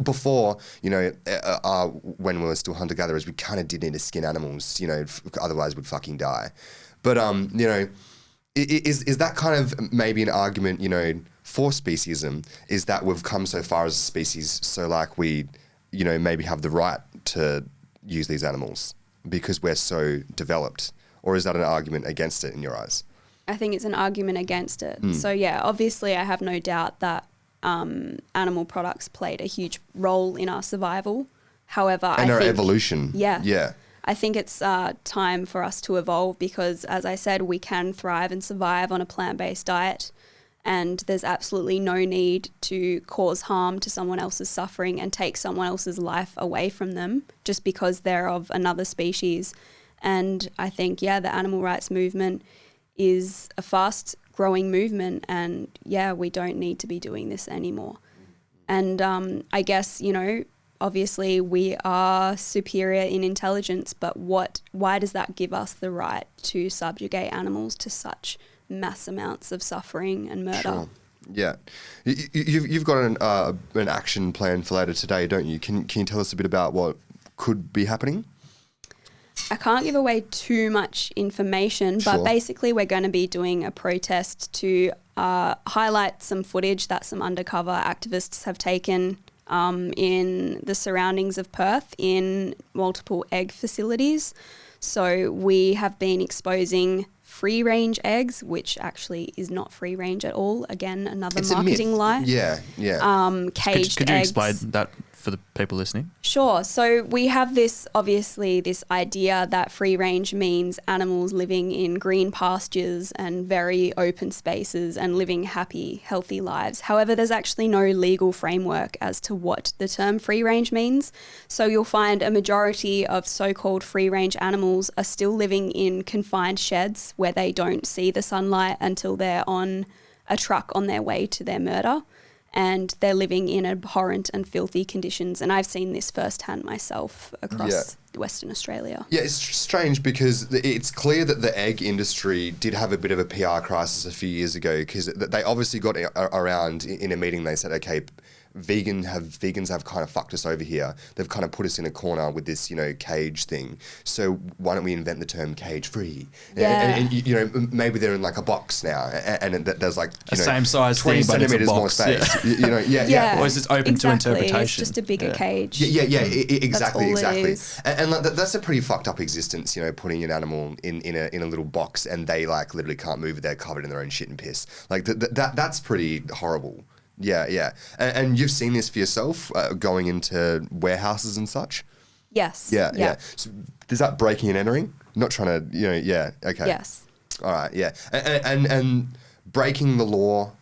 Before, when we were still hunter-gatherers, we kind of did need to skin animals, otherwise we'd fucking die. But, is that kind of maybe an argument, for speciesism, is that we've come so far as a species, so we, maybe have the right to use these animals because we're so developed? Or is that an argument against it in your eyes? I think it's an argument against it. So obviously I have no doubt that animal products played a huge role in our survival. However, I think our evolution. Yeah. I think it's time for us to evolve because, as I said, we can thrive and survive on a plant-based diet, and there's absolutely no need to cause harm to someone else's suffering and take someone else's life away from them just because they're of another species. And I think, the animal rights movement is a fast-growing movement, and we don't need to be doing this anymore. And I guess, obviously we are superior in intelligence, but why does that give us the right to subjugate animals to such mass amounts of suffering and murder? Sure. Yeah. You've got an action plan for later today, don't you? Can you tell us a bit about what could be happening? I can't give away too much information, but basically we're going to be doing a protest to highlight some footage that some undercover activists have taken in the surroundings of Perth in multiple egg facilities. So we have been exposing free-range eggs, which actually is not free-range at all. Again, another marketing lie. Yeah. Caged eggs. Could you explain that for the people listening? Sure. So we have this idea that free range means animals living in green pastures and very open spaces and living happy, healthy lives. However, there's actually no legal framework as to what the term free range means. So you'll find a majority of so-called free range animals are still living in confined sheds where they don't see the sunlight until they're on a truck on their way to their murder. And they're living in abhorrent and filthy conditions. And I've seen this firsthand myself across Western Australia. Yeah, it's strange because it's clear that the egg industry did have a bit of a PR crisis a few years ago because they obviously got around in a meeting. They said, okay, vegans have kind of fucked us over here. They've kind of put us in a corner with this, cage thing. So why don't we invent the term cage free? Yeah. And maybe they're in like a box now, and there's like the same size 20 thing, but it's a centimeters more box. space. Yeah. Or is it open to interpretation? It's just a bigger cage. Exactly. That's all it is. And like, that's a pretty fucked up existence, putting an animal in a little box and they like literally can't move. They're covered in their own shit and piss. Like that's pretty horrible. Yeah. And you've seen this for yourself going into warehouses and such? Yes. Yeah. So is that breaking and entering? Not trying to, okay. Yes. All right, yeah. And breaking the law,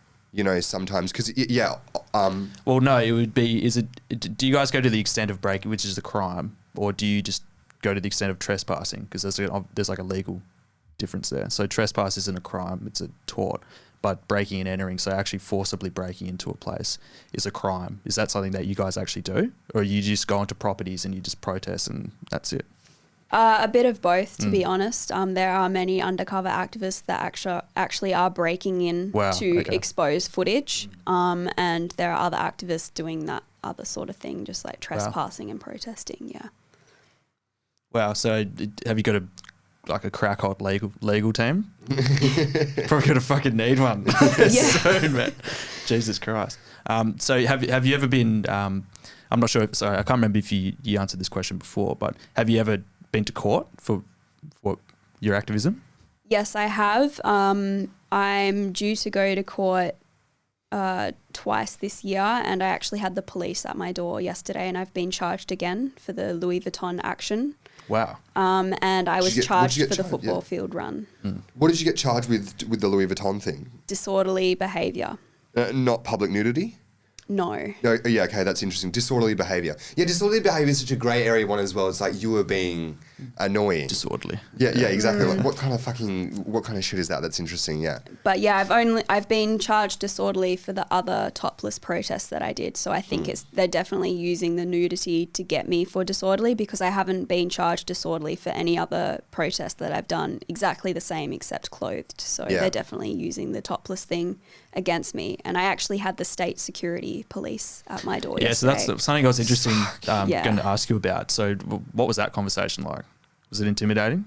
sometimes, because, Well, no, it would be, do you guys go to the extent of breaking, which is a crime, or do you just go to the extent of trespassing? Because there's like a legal difference there. So trespass isn't a crime, it's a tort. But breaking and entering, so actually forcibly breaking into a place, is a crime. Is that something that you guys actually do? Or you just go onto properties and you just protest and that's it? A bit of both, to be honest. There are many undercover activists that actually are breaking in to expose footage. And there are other activists doing that other sort of thing, just like trespassing and protesting, yeah. Wow, so have you got a crack hot legal team? Probably gonna fucking need one soon, man. Jesus Christ. So have you ever been? I'm not sure. Sorry, I can't remember if you answered this question before, but have you ever been to court for your activism? Yes, I have. I'm due to go to court twice this year, and I actually had the police at my door yesterday, and I've been charged again for the Louis Vuitton action. Wow. And I was charged for the football field run. What did you get charged with the Louis Vuitton thing? Disorderly behaviour. Not public nudity? No. Yeah, okay, that's interesting. Disorderly behaviour. Yeah, disorderly behaviour is such a grey area one as well. It's like you were being annoying. Disorderly. Yeah, exactly. Like, what kind of shit is that? That's interesting, yeah. But yeah, I've been charged disorderly for the other topless protests that I did. So I think they're definitely using the nudity to get me for disorderly, because I haven't been charged disorderly for any other protest that I've done exactly the same except clothed. So they're definitely using the topless thing against me. And I actually had the state security police at my door yesterday. So that's something I was interested in going to ask you about. So what was that conversation like? Was it intimidating?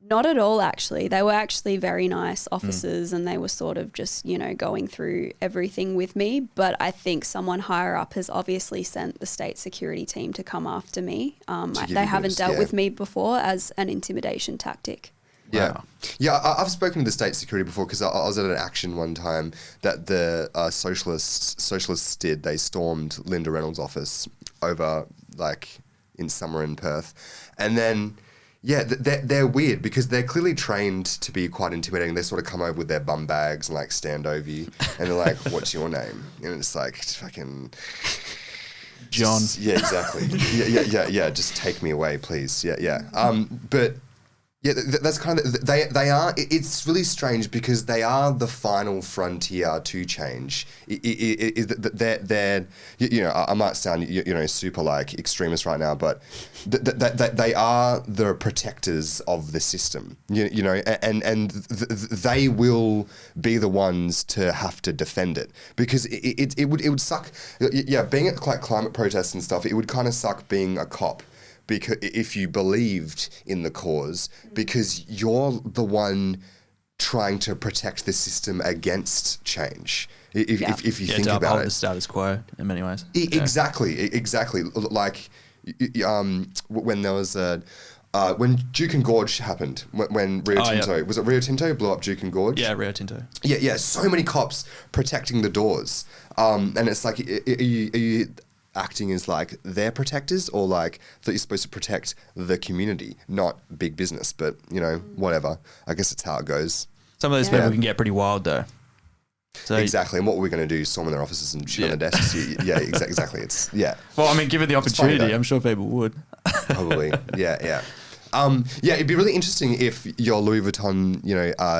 Not at all, actually. They were actually very nice officers and they were sort of just, going through everything with me. But I think someone higher up has obviously sent the state security team to come after me. They haven't dealt with me before as an intimidation tactic. Yeah. Wow. Yeah, I've spoken to the state security before because I was at an action one time that the socialists did. They stormed Linda Reynolds' office over in summer in Perth. And then, they're weird because they're clearly trained to be quite intimidating. They sort of come over with their bum bags and stand over you and they're like, what's your name? And it's like, fucking... John. Yeah, exactly. Yeah. Just take me away, please. Yeah. But... Yeah, that's kind of, they are, it's really strange because they are the final frontier to change. They're I might sound, super extremist right now, but they are the protectors of the system, and they will be the ones to have to defend it because it would suck. Yeah, being at climate protests and stuff, it would kind of suck being a cop. Because if you believed in the cause, because you're the one trying to protect the system against change. If you think to about uphold it, the status quo in many ways. Exactly. Like when there was when Duke and Gorge happened, when Rio Tinto was it Rio Tinto blew up Duke and Gorge? Yeah, Rio Tinto. Yeah. So many cops protecting the doors, and it's like, are you acting as like their protectors, or like that you're supposed to protect the community, not big business. But you know, whatever. I guess it's how it goes. Some of those people can get pretty wild though. So exactly. And what were we going to do? Storm in their offices and shit on their desks? Exactly. It's Well, I mean, given the opportunity, funny, I'm sure people would. Probably. Yeah. It'd be really interesting if your Louis Vuitton,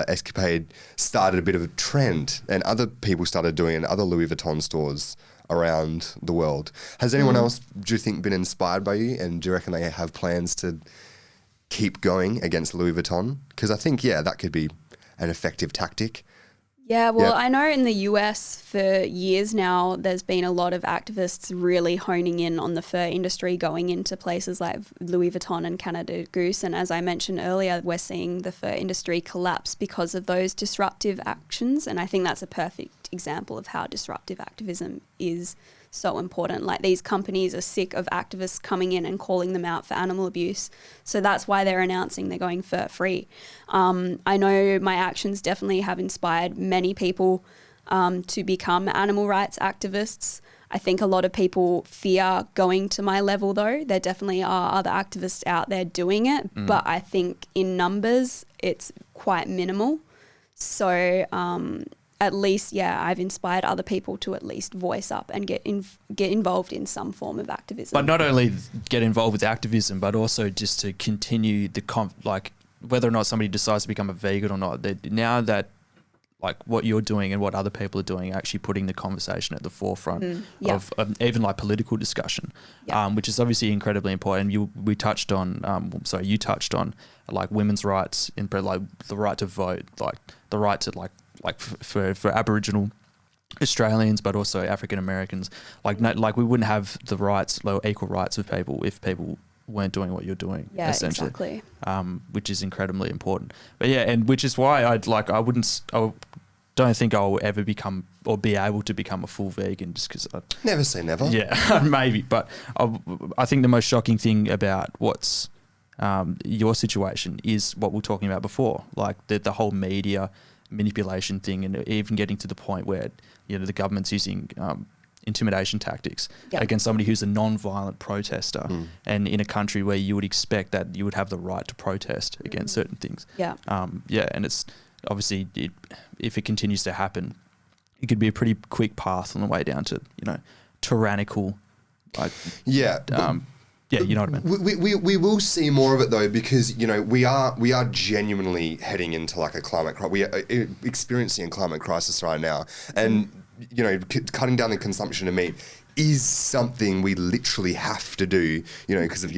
escapade started a bit of a trend and other people started doing it in other Louis Vuitton stores around the world. Has anyone else, do you think, been inspired by you? And do you reckon they have plans to keep going against Louis Vuitton? Because I think, that could be an effective tactic. Yeah, well, I know in the US for years now, there's been a lot of activists really honing in on the fur industry, going into places like Louis Vuitton and Canada Goose. And as I mentioned earlier, we're seeing the fur industry collapse because of those disruptive actions. And I think that's a perfect example of how disruptive activism is so important. Like, these companies are sick of activists coming in and calling them out for animal abuse. So that's why they're announcing they're going fur free. I know my actions definitely have inspired many people to become animal rights activists. I think a lot of people fear going to my level though. There definitely are other activists out there doing it, but I think in numbers it's quite minimal. So at least, I've inspired other people to at least voice up and get involved in some form of activism. But not only get involved with activism, but also just to continue whether or not somebody decides to become a vegan or not. Now that like what you're doing and what other people are doing, actually putting the conversation at the forefront of even like political discussion, which is obviously incredibly important. You touched on like women's rights, like the right to vote, like the right to like for Aboriginal Australians, but also African Americans. Like we wouldn't have the rights, equal rights of people if people weren't doing what you're doing. Yeah, essentially. exactly. Which is incredibly important. But and which is why I don't think I'll ever become or be able to become a full vegan, just because never say never. Yeah, maybe. But I think the most shocking thing about what's your situation is what we were talking about before, like the whole media manipulation thing, and even getting to the point where the government's using intimidation tactics against somebody who's a non-violent protester, and in a country where you would expect that you would have the right to protest against certain things. And it's obviously if it continues to happen, it could be a pretty quick path on the way down to tyrannical, you know what I mean. We will see more of it though, because we are genuinely heading into like a climate crisis. We are experiencing a climate crisis right now, and cutting down the consumption of meat is something we literally have to do. Because of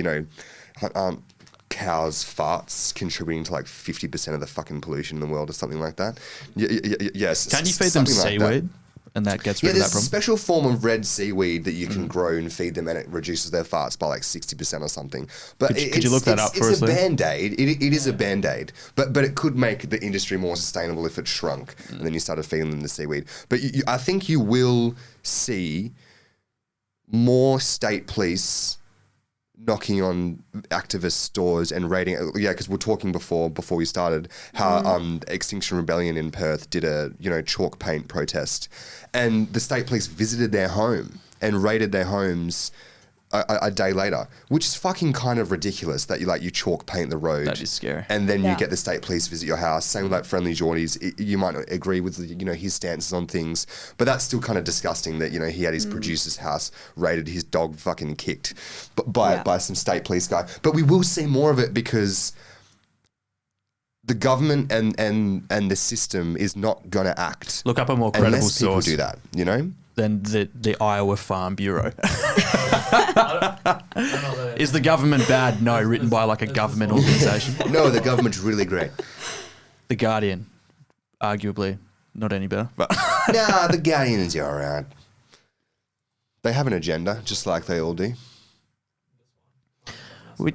cows' farts contributing to like 50% of the fucking pollution in the world or something like that. Yes. Can you feed them seaweed? And that gets rid of that problem? There's a special form of red seaweed that you can grow and feed them, and it reduces their farts by like 60% or something. But could you look that up for us? It's a Band-Aid. It is a Band-Aid. But it could make the industry more sustainable if it shrunk and then you started feeding them the seaweed. But I think you will see more state police knocking on activist stores and raiding. Because we're talking before we started how Extinction Rebellion in Perth did a chalk paint protest, and the state police visited their home and raided their homes a day later, which is fucking kind of ridiculous that you chalk paint the road. That is scary. And then you get the state police visit your house. Same with like Friendly Geordies. You might not agree with his stances on things, but that's still kind of disgusting that he had his producer's house raided, his dog fucking kicked by some state police guy. But we will see more of it because the government and the system is not going to act. Look up a more credible unless people source. do that, Than the Iowa Farm Bureau. Is the government bad? No, written by like a government organisation. No, the government's really great. The Guardian, arguably not any better. But Nah, the Guardians are alright. They have an agenda, just like they all do.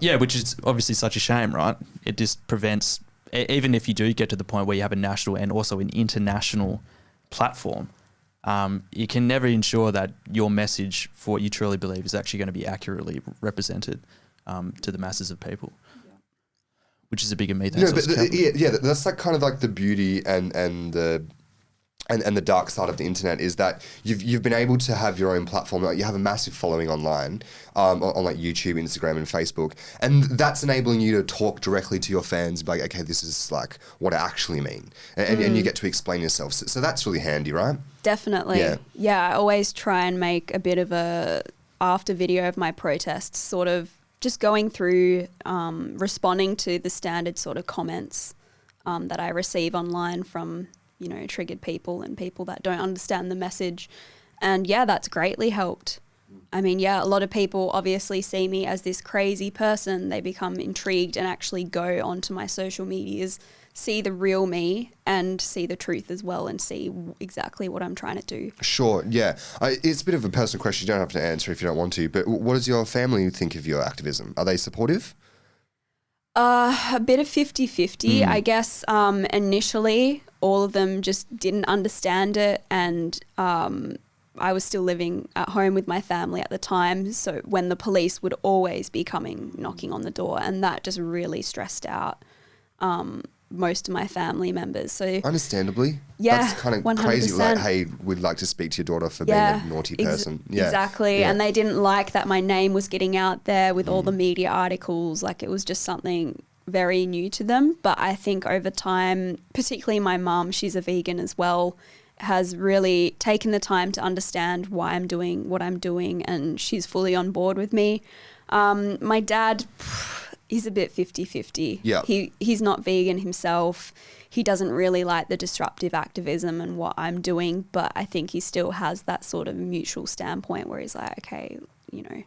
Yeah, which is obviously such a shame, right? It just prevents, even if you do get to the point where you have a national and also an international platform, you can never ensure that your message for what you truly believe is actually going to be accurately represented to the masses of people, which is a bigger me than that's like kind of like the beauty and and the dark side of the internet is that you've been able to have your own platform. Like you have a massive following online, on like YouTube, Instagram, and Facebook, and that's enabling you to talk directly to your fans. Be like, okay, this is like what I actually mean, and you get to explain yourself. So that's really handy, right? Definitely. Yeah. I always try and make a bit of a after video of my protests, sort of just going through, responding to the standard sort of comments that I receive online from, you know, triggered people and people that don't understand the message. And yeah, that's greatly helped. I mean, yeah, a lot of people obviously see me as this crazy person. They become intrigued and actually go onto my social medias, see the real me and see the truth as well and see exactly what I'm trying to do. Sure, yeah. It's a bit of a personal question. You don't have to answer if you don't want to, but what does your family think of your activism? Are they supportive? A bit of 50-50. I guess initially all of them just didn't understand it, and I was still living at home with my family at the time, so when the police would always be coming knocking on the door, and that just really stressed out most of my family members. So understandably, yeah, that's kind of 100%. Crazy. Like, hey, we'd like to speak to your daughter for being a naughty person. Exactly. And they didn't like that my name was getting out there with all the media articles. Like, it was just something very new to them. But I think over time, particularly my mum, she's a vegan as well, has really taken the time to understand why I'm doing what I'm doing, and she's fully on board with me. My dad, he's a bit 50-50. Yeah. He's not vegan himself. He doesn't really like the disruptive activism and what I'm doing, but I think he still has that sort of mutual standpoint where he's like, okay, you know,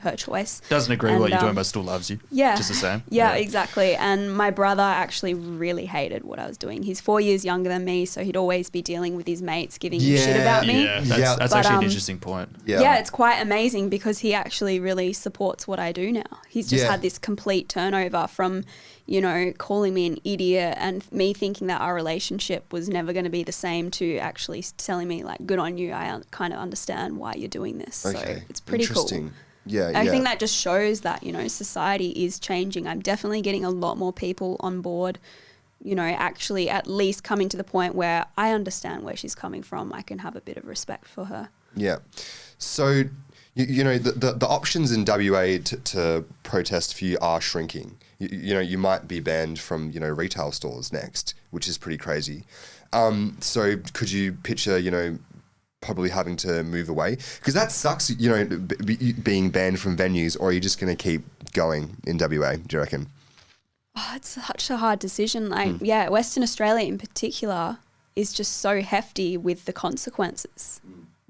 her choice. Doesn't agree with what you're doing, but still loves you. Yeah. Just the same. Yeah, exactly. And my brother actually really hated what I was doing. He's 4 years younger than me, so he'd always be dealing with his mates giving him shit about me. Yeah, that's actually an interesting point. Yeah, it's quite amazing because he actually really supports what I do now. He's just had this complete turnover from, you know, calling me an idiot and me thinking that our relationship was never going to be the same to actually telling me, like, good on you, I kind of understand why you're doing this. Okay. So it's pretty cool. Yeah, I think that just shows that, you know, society is changing. I'm definitely getting a lot more people on board, you know, actually at least coming to the point where I understand where she's coming from. I can have a bit of respect for her. Yeah. So, you know, the options in WA to protest for you are shrinking. You know, you might be banned from, you know, retail stores next, which is pretty crazy. So could you picture, you know, probably having to move away? Because that sucks, you know, being banned from venues, or are you just going to keep going in WA, do you reckon? Oh, it's such a hard decision. Like, yeah, Western Australia in particular is just so hefty with the consequences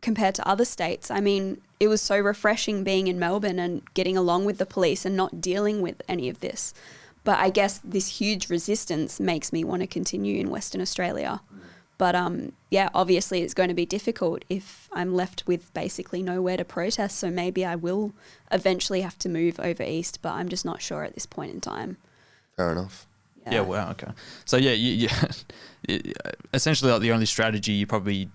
compared to other states. I mean, it was so refreshing being in Melbourne and getting along with the police and not dealing with any of this. But I guess this huge resistance makes me want to continue in Western Australia. But yeah, obviously it's going to be difficult if I'm left with basically nowhere to protest. So maybe I will eventually have to move over east, but I'm just not sure at this point in time. Fair enough. Yeah, wow, okay. So yeah, essentially like the only strategy you probably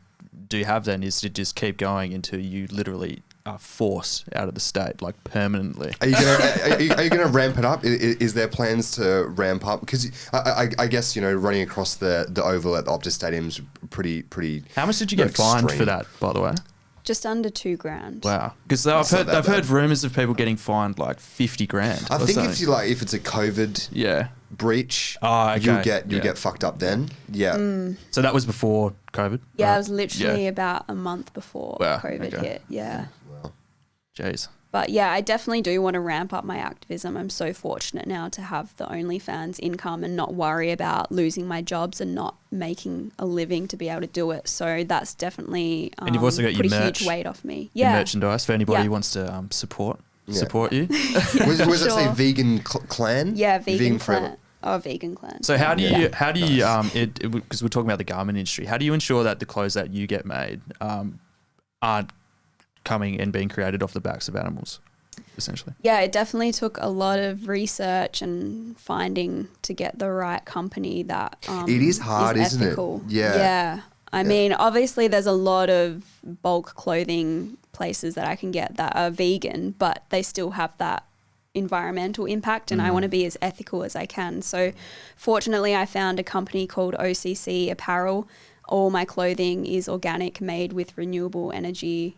do have then is to just keep going until you literally are forced out of the state, like permanently. Are you gonna ramp it up? Is there plans to ramp up? Because I guess, you know, running across the oval at the Optus Stadium's pretty. How much did you get fined for that, by the way? Just under $2,000. Wow, because I've heard rumors of people getting fined like $50,000. I think if it's a COVID breach, you'll get fucked up then. Yeah. So that was before COVID. Yeah, right? It was literally about a month before COVID hit. Yeah. Wow. Jeez. But yeah, I definitely do want to ramp up my activism. I'm so fortunate now to have the OnlyFans income and not worry about losing my jobs and not making a living to be able to do it. So that's definitely and you've also got put your a huge weight off me. Your merchandise for anybody who wants to support you. Was it say Vegan Clan? Yeah, Vegan Clan. Oh, Vegan Clan. So how do you because we're talking about the garment industry, how do you ensure that the clothes that you get made aren't coming and being created off the backs of animals, essentially? Yeah, it definitely took a lot of research and finding to get the right company that it is hard, is ethical. Isn't it? Yeah. I mean, obviously there's a lot of bulk clothing places that I can get that are vegan, but they still have that environmental impact, and I want to be as ethical as I can. So fortunately I found a company called OCC Apparel all my clothing is organic, made with renewable energy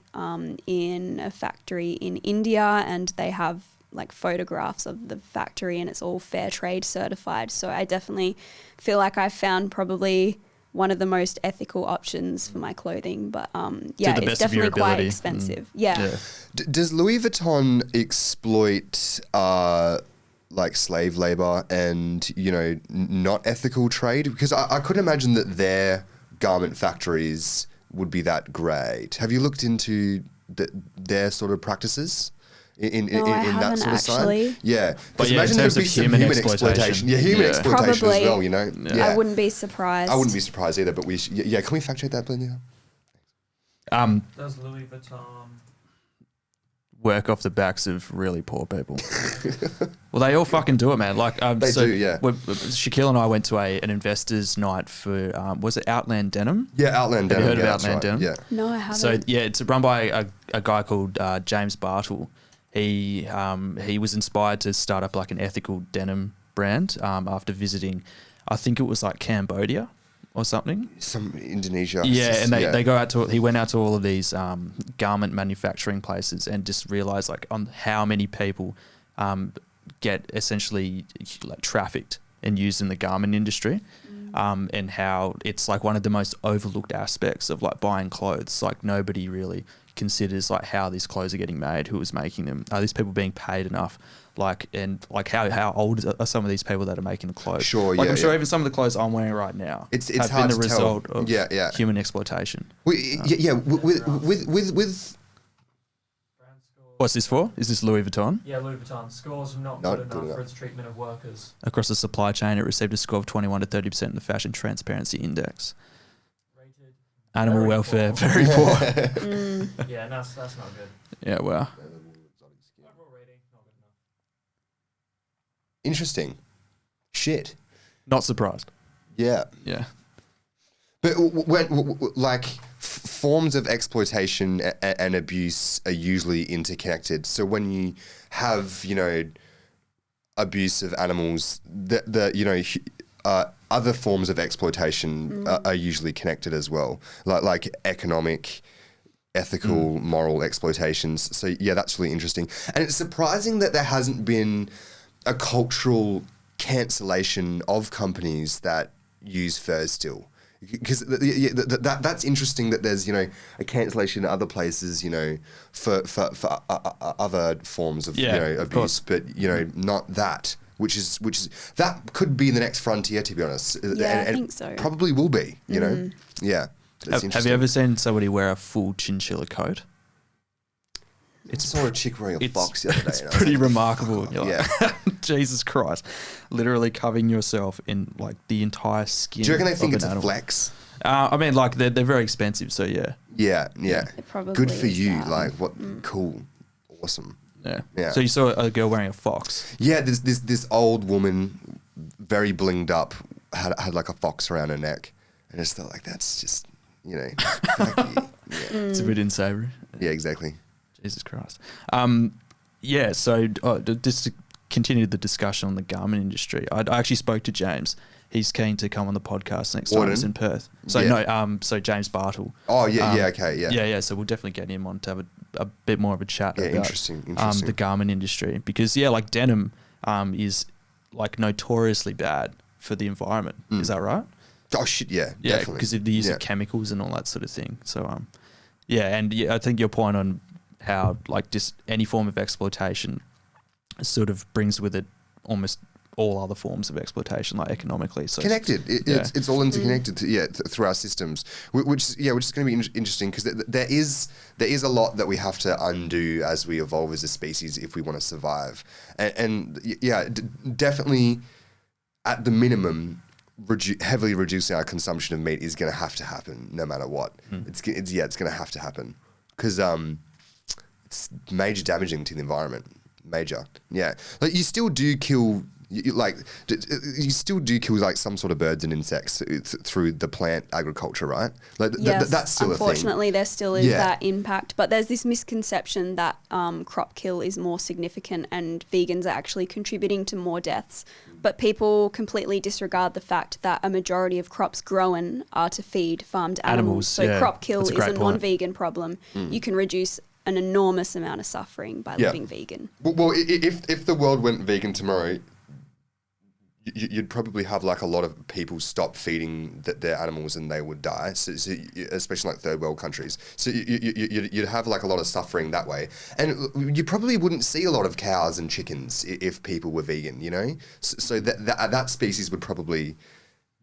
in a factory in India, and they have like photographs of the factory, and it's all fair trade certified. So I definitely feel like I've found probably one of the most ethical options for my clothing. But yeah, it's definitely quite expensive. Yeah. Does Louis Vuitton exploit like slave labor and, you know, not ethical trade? Because I couldn't imagine that their garment factories would be that great. Have you looked into their sort of practices? In that sort of side? Yeah. But yeah, imagine in terms of human exploitation. Yeah, human exploitation probably, as well, you know? Yeah. I wouldn't be surprised. I wouldn't be surprised either, but can we fact check that, please? Does Louis Vuitton work off the backs of really poor people? Well, they all fucking do it, man. Like, they do, yeah. Shaquille and I went to an investors night for, was it Outland Denim? Yeah, Outland Denim. Have you heard of Outland Denim? Yeah. No, I haven't. So, yeah, it's run by a guy called James Bartle. He was inspired to start up like an ethical denim brand after visiting, I think it was like Cambodia or something. Some Indonesia. Yeah, and they go out to, he went out to all of these garment manufacturing places and just realized like on how many people get essentially like trafficked and used in the garment industry. And how it's like one of the most overlooked aspects of like buying clothes. Like nobody really considers like how these clothes are getting made, who is making them, are these people being paid enough, like, and like how old are some of these people that are making the clothes? Sure, like I'm sure even some of the clothes I'm wearing right now it's have hard been the to result tell. of human exploitation. With what's this for? Is this Louis Vuitton? Yeah, Louis Vuitton. Scores not good enough for its treatment of workers. Across the supply chain, it received a score of 21 to 30% in the Fashion Transparency Index. Rated Animal very welfare, poor. very poor. Yeah, that's not good. Yeah, wow. Overall rating, not good enough. Interesting. Shit. Not surprised. Yeah. Yeah. But like forms of exploitation and abuse are usually interconnected. So when you have, you know, abuse of animals, other forms of exploitation are usually connected as well, like economic, ethical, moral exploitations. So yeah, that's really interesting. And it's surprising that there hasn't been a cultural cancellation of companies that use furs still. Because that's interesting that there's, you know, a cancellation in other places, you know, for other forms of, you know, abuse, but, you know, not that, which is that could be the next frontier, to be honest. Yeah, I think so. Probably will be, you know. Yeah. Have you ever seen somebody wear a full chinchilla coat? I saw a chick wearing a fox the other day. It's pretty remarkable. You're Yeah. like, Jesus Christ. Literally covering yourself in like the entire skin. Do you reckon they think of it's an a animal. flex? I mean, like they're very expensive, so yeah. Yeah. It probably Good for is you. that. Like, what? Cool. Awesome. Yeah. So you saw a girl wearing a fox. Yeah, this old woman, very blinged up, had like a fox around her neck, and I just thought like that's just, you know, fuck you. Yeah. It's a bit unsavory. Yeah, exactly. Jesus Christ. Yeah. So just to continue the discussion on the garment industry, I actually spoke to James. He's keen to come on the podcast next time he's in Perth. So so James Bartle. Oh yeah, okay, yeah. Yeah. So we'll definitely get him on to have a bit more of a chat about interesting. The garment industry, because like denim is like notoriously bad for the environment. Is that right? Oh shit, yeah, Yeah, definitely. because of the use of chemicals and all that sort of thing. So I think your point on how like just any form of exploitation sort of brings with it almost all other forms of exploitation, like economically. So connected. It's all interconnected. Through our systems, which is going to be interesting because there is a lot that we have to undo as we evolve as a species if we want to survive. Definitely at the minimum, heavily reducing our consumption of meat is going to have to happen no matter what. It's going to have to happen because it's major damaging to the environment. Major, yeah. Like you still do kill, You still do kill like some sort of birds and insects through the plant agriculture, right? Like yes, that's still a thing. Unfortunately, there still is that impact. But there's this misconception that crop kill is more significant and vegans are actually contributing to more deaths. But people completely disregard the fact that a majority of crops grown are to feed farmed animals. So crop kill is a non-vegan problem. You can reduce an enormous amount of suffering by living vegan. Well, if the world went vegan tomorrow, you'd probably have like a lot of people stop feeding their animals and they would die. So especially like third world countries. So you'd have like a lot of suffering that way, and you probably wouldn't see a lot of cows and chickens if people were vegan. You know, so that species would probably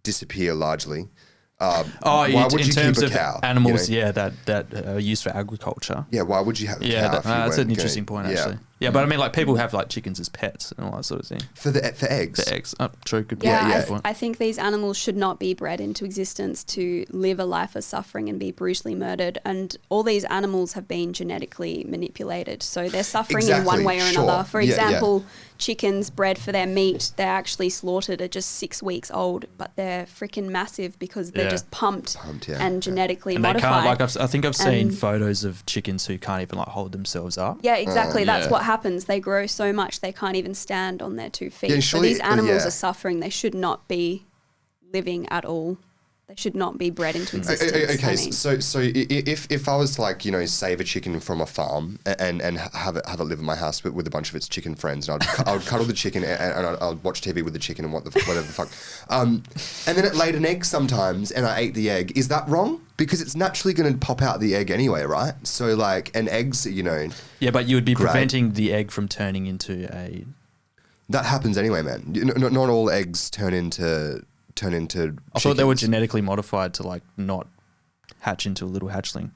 disappear largely. Why would you keep a cow? Animals, that are used for agriculture. Yeah, why would you have a cow? That's an interesting point, actually. Yeah, but I mean, like people have like chickens as pets and all that sort of thing. For eggs. For eggs, true. Good point. I think these animals should not be bred into existence to live a life of suffering and be brutally murdered. And all these animals have been genetically manipulated, so they're suffering in one way or another. For example, chickens bred for their meat, they're actually slaughtered at just 6 weeks old, but they're freaking massive because they're just pumped and genetically modified. I think I've seen photos of chickens who can't even like hold themselves up. Yeah, exactly. That's what happens. They grow so much they can't even stand on their 2 feet. Yeah, so these animals are suffering. They should not be living at all. They should not be bred into existence. Okay, so if I was to like, you know, save a chicken from a farm and have it live in my house with a bunch of its chicken friends, and I would cuddle the chicken and I'd watch TV with the chicken and whatever the fuck, and then it laid an egg sometimes and I ate the egg. Is that wrong? Because it's naturally going to pop out the egg anyway, right? So like, and eggs, you know. Yeah, but you would be preventing the egg from turning into a. That happens anyway, man. Not all eggs turn into chickens. I thought they were genetically modified to like not hatch into a little hatchling.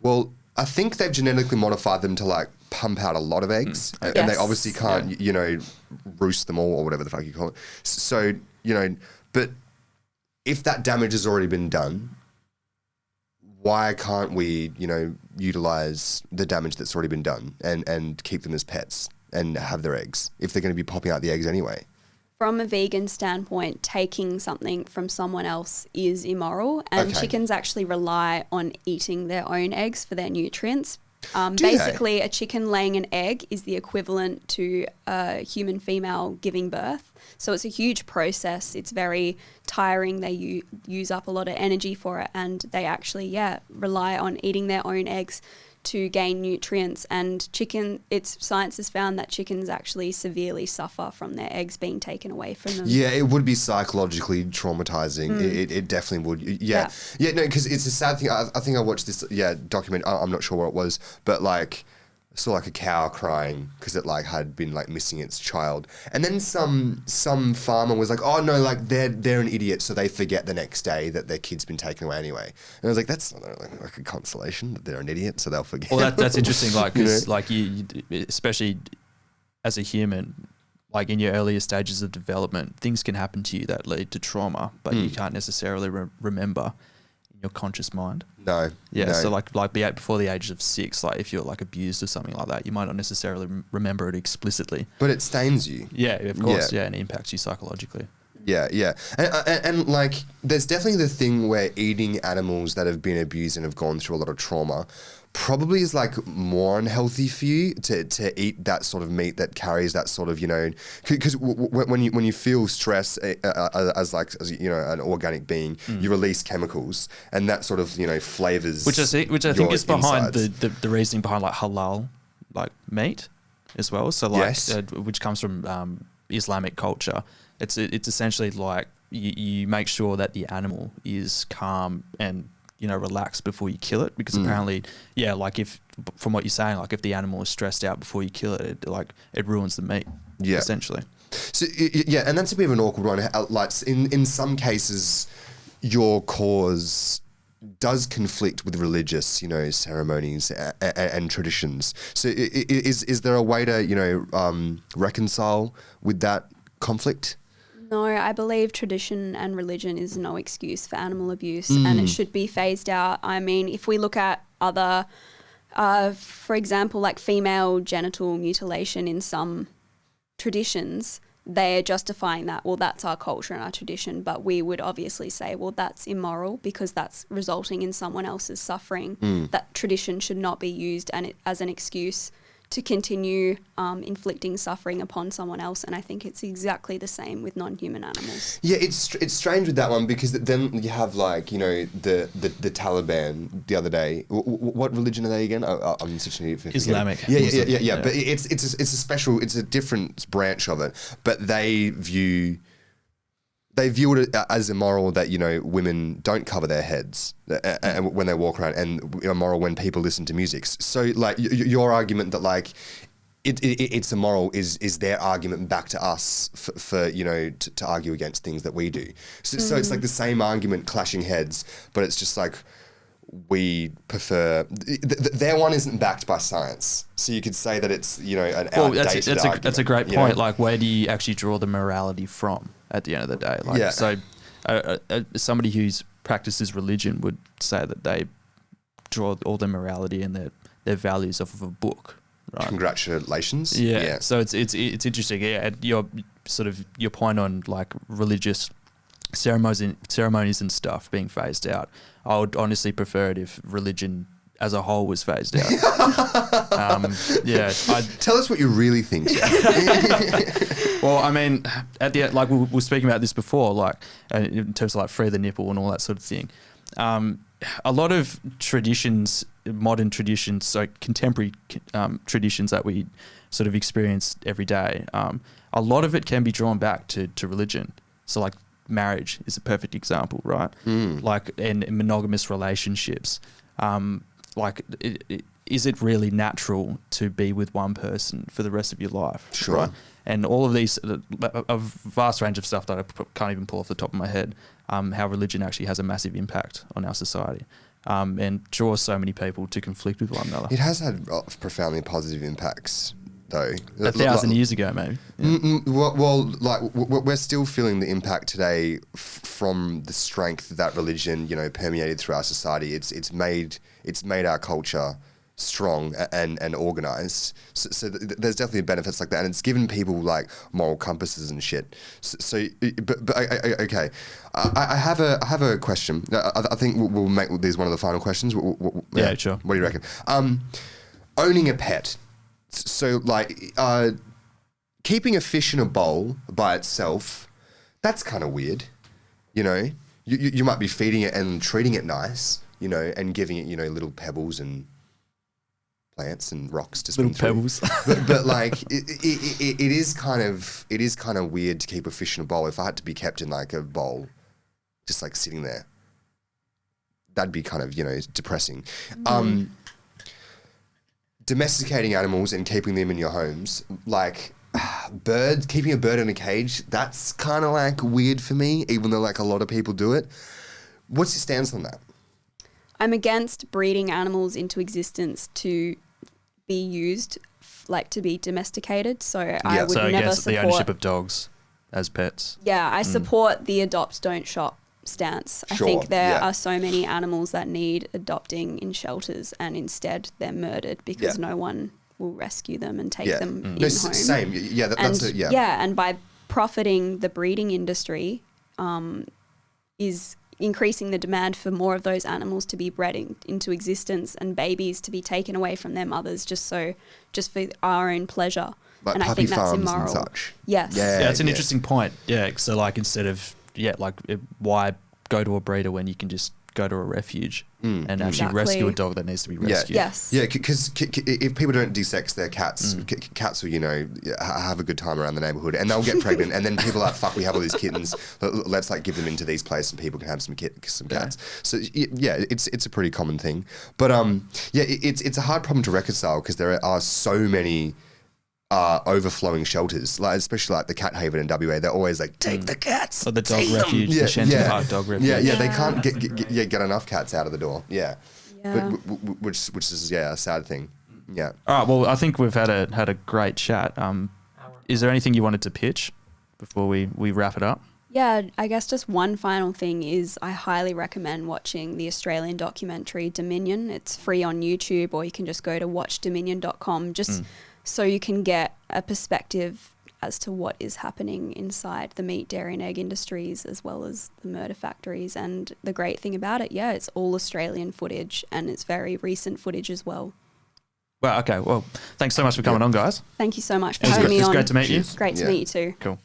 Well, I think they've genetically modified them to like pump out a lot of eggs, and they obviously can't, you know, roost them all or whatever the fuck you call it. So, you know, but if that damage has already been done, why can't we, you know, utilize the damage that's already been done and keep them as pets and have their eggs if they're going to be popping out the eggs anyway? From a vegan standpoint, taking something from someone else is immoral, and chickens actually rely on eating their own eggs for their nutrients. Basically, a chicken laying an egg is the equivalent to a human female giving birth. So it's a huge process. It's very tiring. They use up a lot of energy for it, and they actually, rely on eating their own eggs to gain nutrients. And science has found that chickens actually severely suffer from their eggs being taken away from them. Yeah, it would be psychologically traumatizing. It definitely would. Yeah, no, because it's a sad thing. I think I watched this document. I'm not sure what it was, but like I saw like a cow crying because it like had been like missing its child, and then some farmer was like, oh no, like they're an idiot, so they forget the next day that their kid's been taken away anyway. And I was like, that's not like a consolation that they're an idiot, so they'll forget. Well, that's interesting, like because like you, especially as a human, like in your earlier stages of development, things can happen to you that lead to trauma, but you can't necessarily remember in your conscious mind. No. So like before the age of 6, like if you're like abused or something like that, you might not necessarily remember it explicitly. But it stains you. Yeah, of course. Yeah, and it impacts you psychologically. Yeah. And like there's definitely the thing where eating animals that have been abused and have gone through a lot of trauma probably is like more unhealthy for you to eat that sort of meat that carries that sort of, you know, because when you feel stress as you know an organic being, you release chemicals and that sort of, you know, flavors which I think is behind the reasoning behind like halal like meat as well. So like which comes from Islamic culture. It's essentially like you make sure that the animal is calm and, you know, relax before you kill it, because apparently, like if, from what you're saying, like if the animal is stressed out before you kill it, it ruins the meat, essentially. So, and that's a bit of an awkward one. Like in some cases, your cause does conflict with religious, you know, ceremonies and traditions. So is there a way to, you know, reconcile with that conflict? No, I believe tradition and religion is no excuse for animal abuse, and it should be phased out. I mean, if we look at other, for example, like female genital mutilation in some traditions, they're justifying that, well, that's our culture and our tradition, but we would obviously say, well, that's immoral because that's resulting in someone else's suffering. That tradition should not be used as an excuse to continue inflicting suffering upon someone else. And I think it's exactly the same with non-human animals. Yeah, it's strange with that one because then you have like, you know, the Taliban the other day. What religion are they again? I'm such an idiot for Islamic. Yeah. But it's a different branch of it. But they view it as immoral that, you know, women don't cover their heads when they walk around, and immoral when people listen to music. So, like, your argument that, like, it's immoral is their argument back to us for you know, to argue against things that we do. So it's like the same argument clashing heads, but it's just like we prefer... their one isn't backed by science. So you could say that it's, you know, an outdated argument. That's a great point. Like, where do you actually draw the morality from at the end of the day? Like, so somebody who's practices religion would say that they draw all their morality and their values off of a book. Right? Congratulations. Yeah. So it's interesting. Yeah, your point on like religious ceremonies and stuff being phased out. I would honestly prefer it if religion as a whole was phased out. Tell us what you really think. Well, I mean, like we were speaking about this before, like in terms of like free the nipple and all that sort of thing. A lot of traditions, modern traditions, so contemporary traditions that we sort of experience every day, a lot of it can be drawn back to religion. So like marriage is a perfect example, right? Like in monogamous relationships, is it really natural to be with one person for the rest of your life? Sure. Right? And all of these, a vast range of stuff that I can't even pull off the top of my head, how religion actually has a massive impact on our society and draws so many people to conflict with one another. It has had profoundly positive impacts, though. 1,000 years ago, maybe. Yeah. We're still feeling the impact today from the strength that religion, you know, permeated through our society. It's made our culture strong and organized. So there's definitely benefits like that, and it's given people like moral compasses and shit. Okay, I have a question. I think we'll make these one of the final questions. Yeah, sure. What do you reckon? Owning a pet. So like keeping a fish in a bowl by itself, that's kind of weird. You know, you might be feeding it and treating it nice, you know, and giving it, you know, little pebbles and plants and rocks to swim through. Pebbles. but like it is kind of weird to keep a fish in a bowl. If I had to be kept in like a bowl, just like sitting there, that'd be kind of, you know, depressing. Domesticating animals and keeping them in your homes, like keeping a bird in a cage, that's kind of like weird for me, even though like a lot of people do it. What's your stance on that? I'm against breeding animals into existence to be used, like to be domesticated. So I would never against support the ownership of dogs as pets. Yeah, I support the adopt, don't shop stance. Sure, I think there are so many animals that need adopting in shelters, and instead they're murdered because no one will rescue them and take them in home. Same. Yeah, that's it. Yeah. Yeah, and by profiting the breeding industry is increasing the demand for more of those animals to be bred into existence and babies to be taken away from their mothers just for our own pleasure. Like and I think that's immoral. And such. Yes. Yeah, that's an interesting point. Yeah, so like instead of why go to a breeder when you can just go to a refuge and actually rescue a dog that needs to be rescued? Yes. Yeah, because if people don't de-sex their cats, cats will, you know, have a good time around the neighborhood, and they'll get pregnant, and then people are like, fuck, we have all these kittens, let's like give them into these places and people can have some cats. So yeah, it's a pretty common thing. But it's a hard problem to reconcile because there are so many overflowing shelters, like especially like the Cat Haven in WA. They're always like, take the cats, or the dog refuge, the Shenton Park dog refuge. Yeah, they can't get enough cats out of the door. But, which is a sad thing. Yeah. All right. Well, I think we've had a great chat. Is there anything you wanted to pitch before we wrap it up? Yeah, I guess just one final thing is I highly recommend watching the Australian documentary Dominion. It's free on YouTube, or you can just go to watchdominion.com so you can get a perspective as to what is happening inside the meat, dairy and egg industries, as well as the murder factories. And the great thing about it, it's all Australian footage, and it's very recent footage as well. Well, okay. Well, thanks so much for coming on, guys. Thank you so much for having me on. It was great to meet you. Great to meet you too. Cool.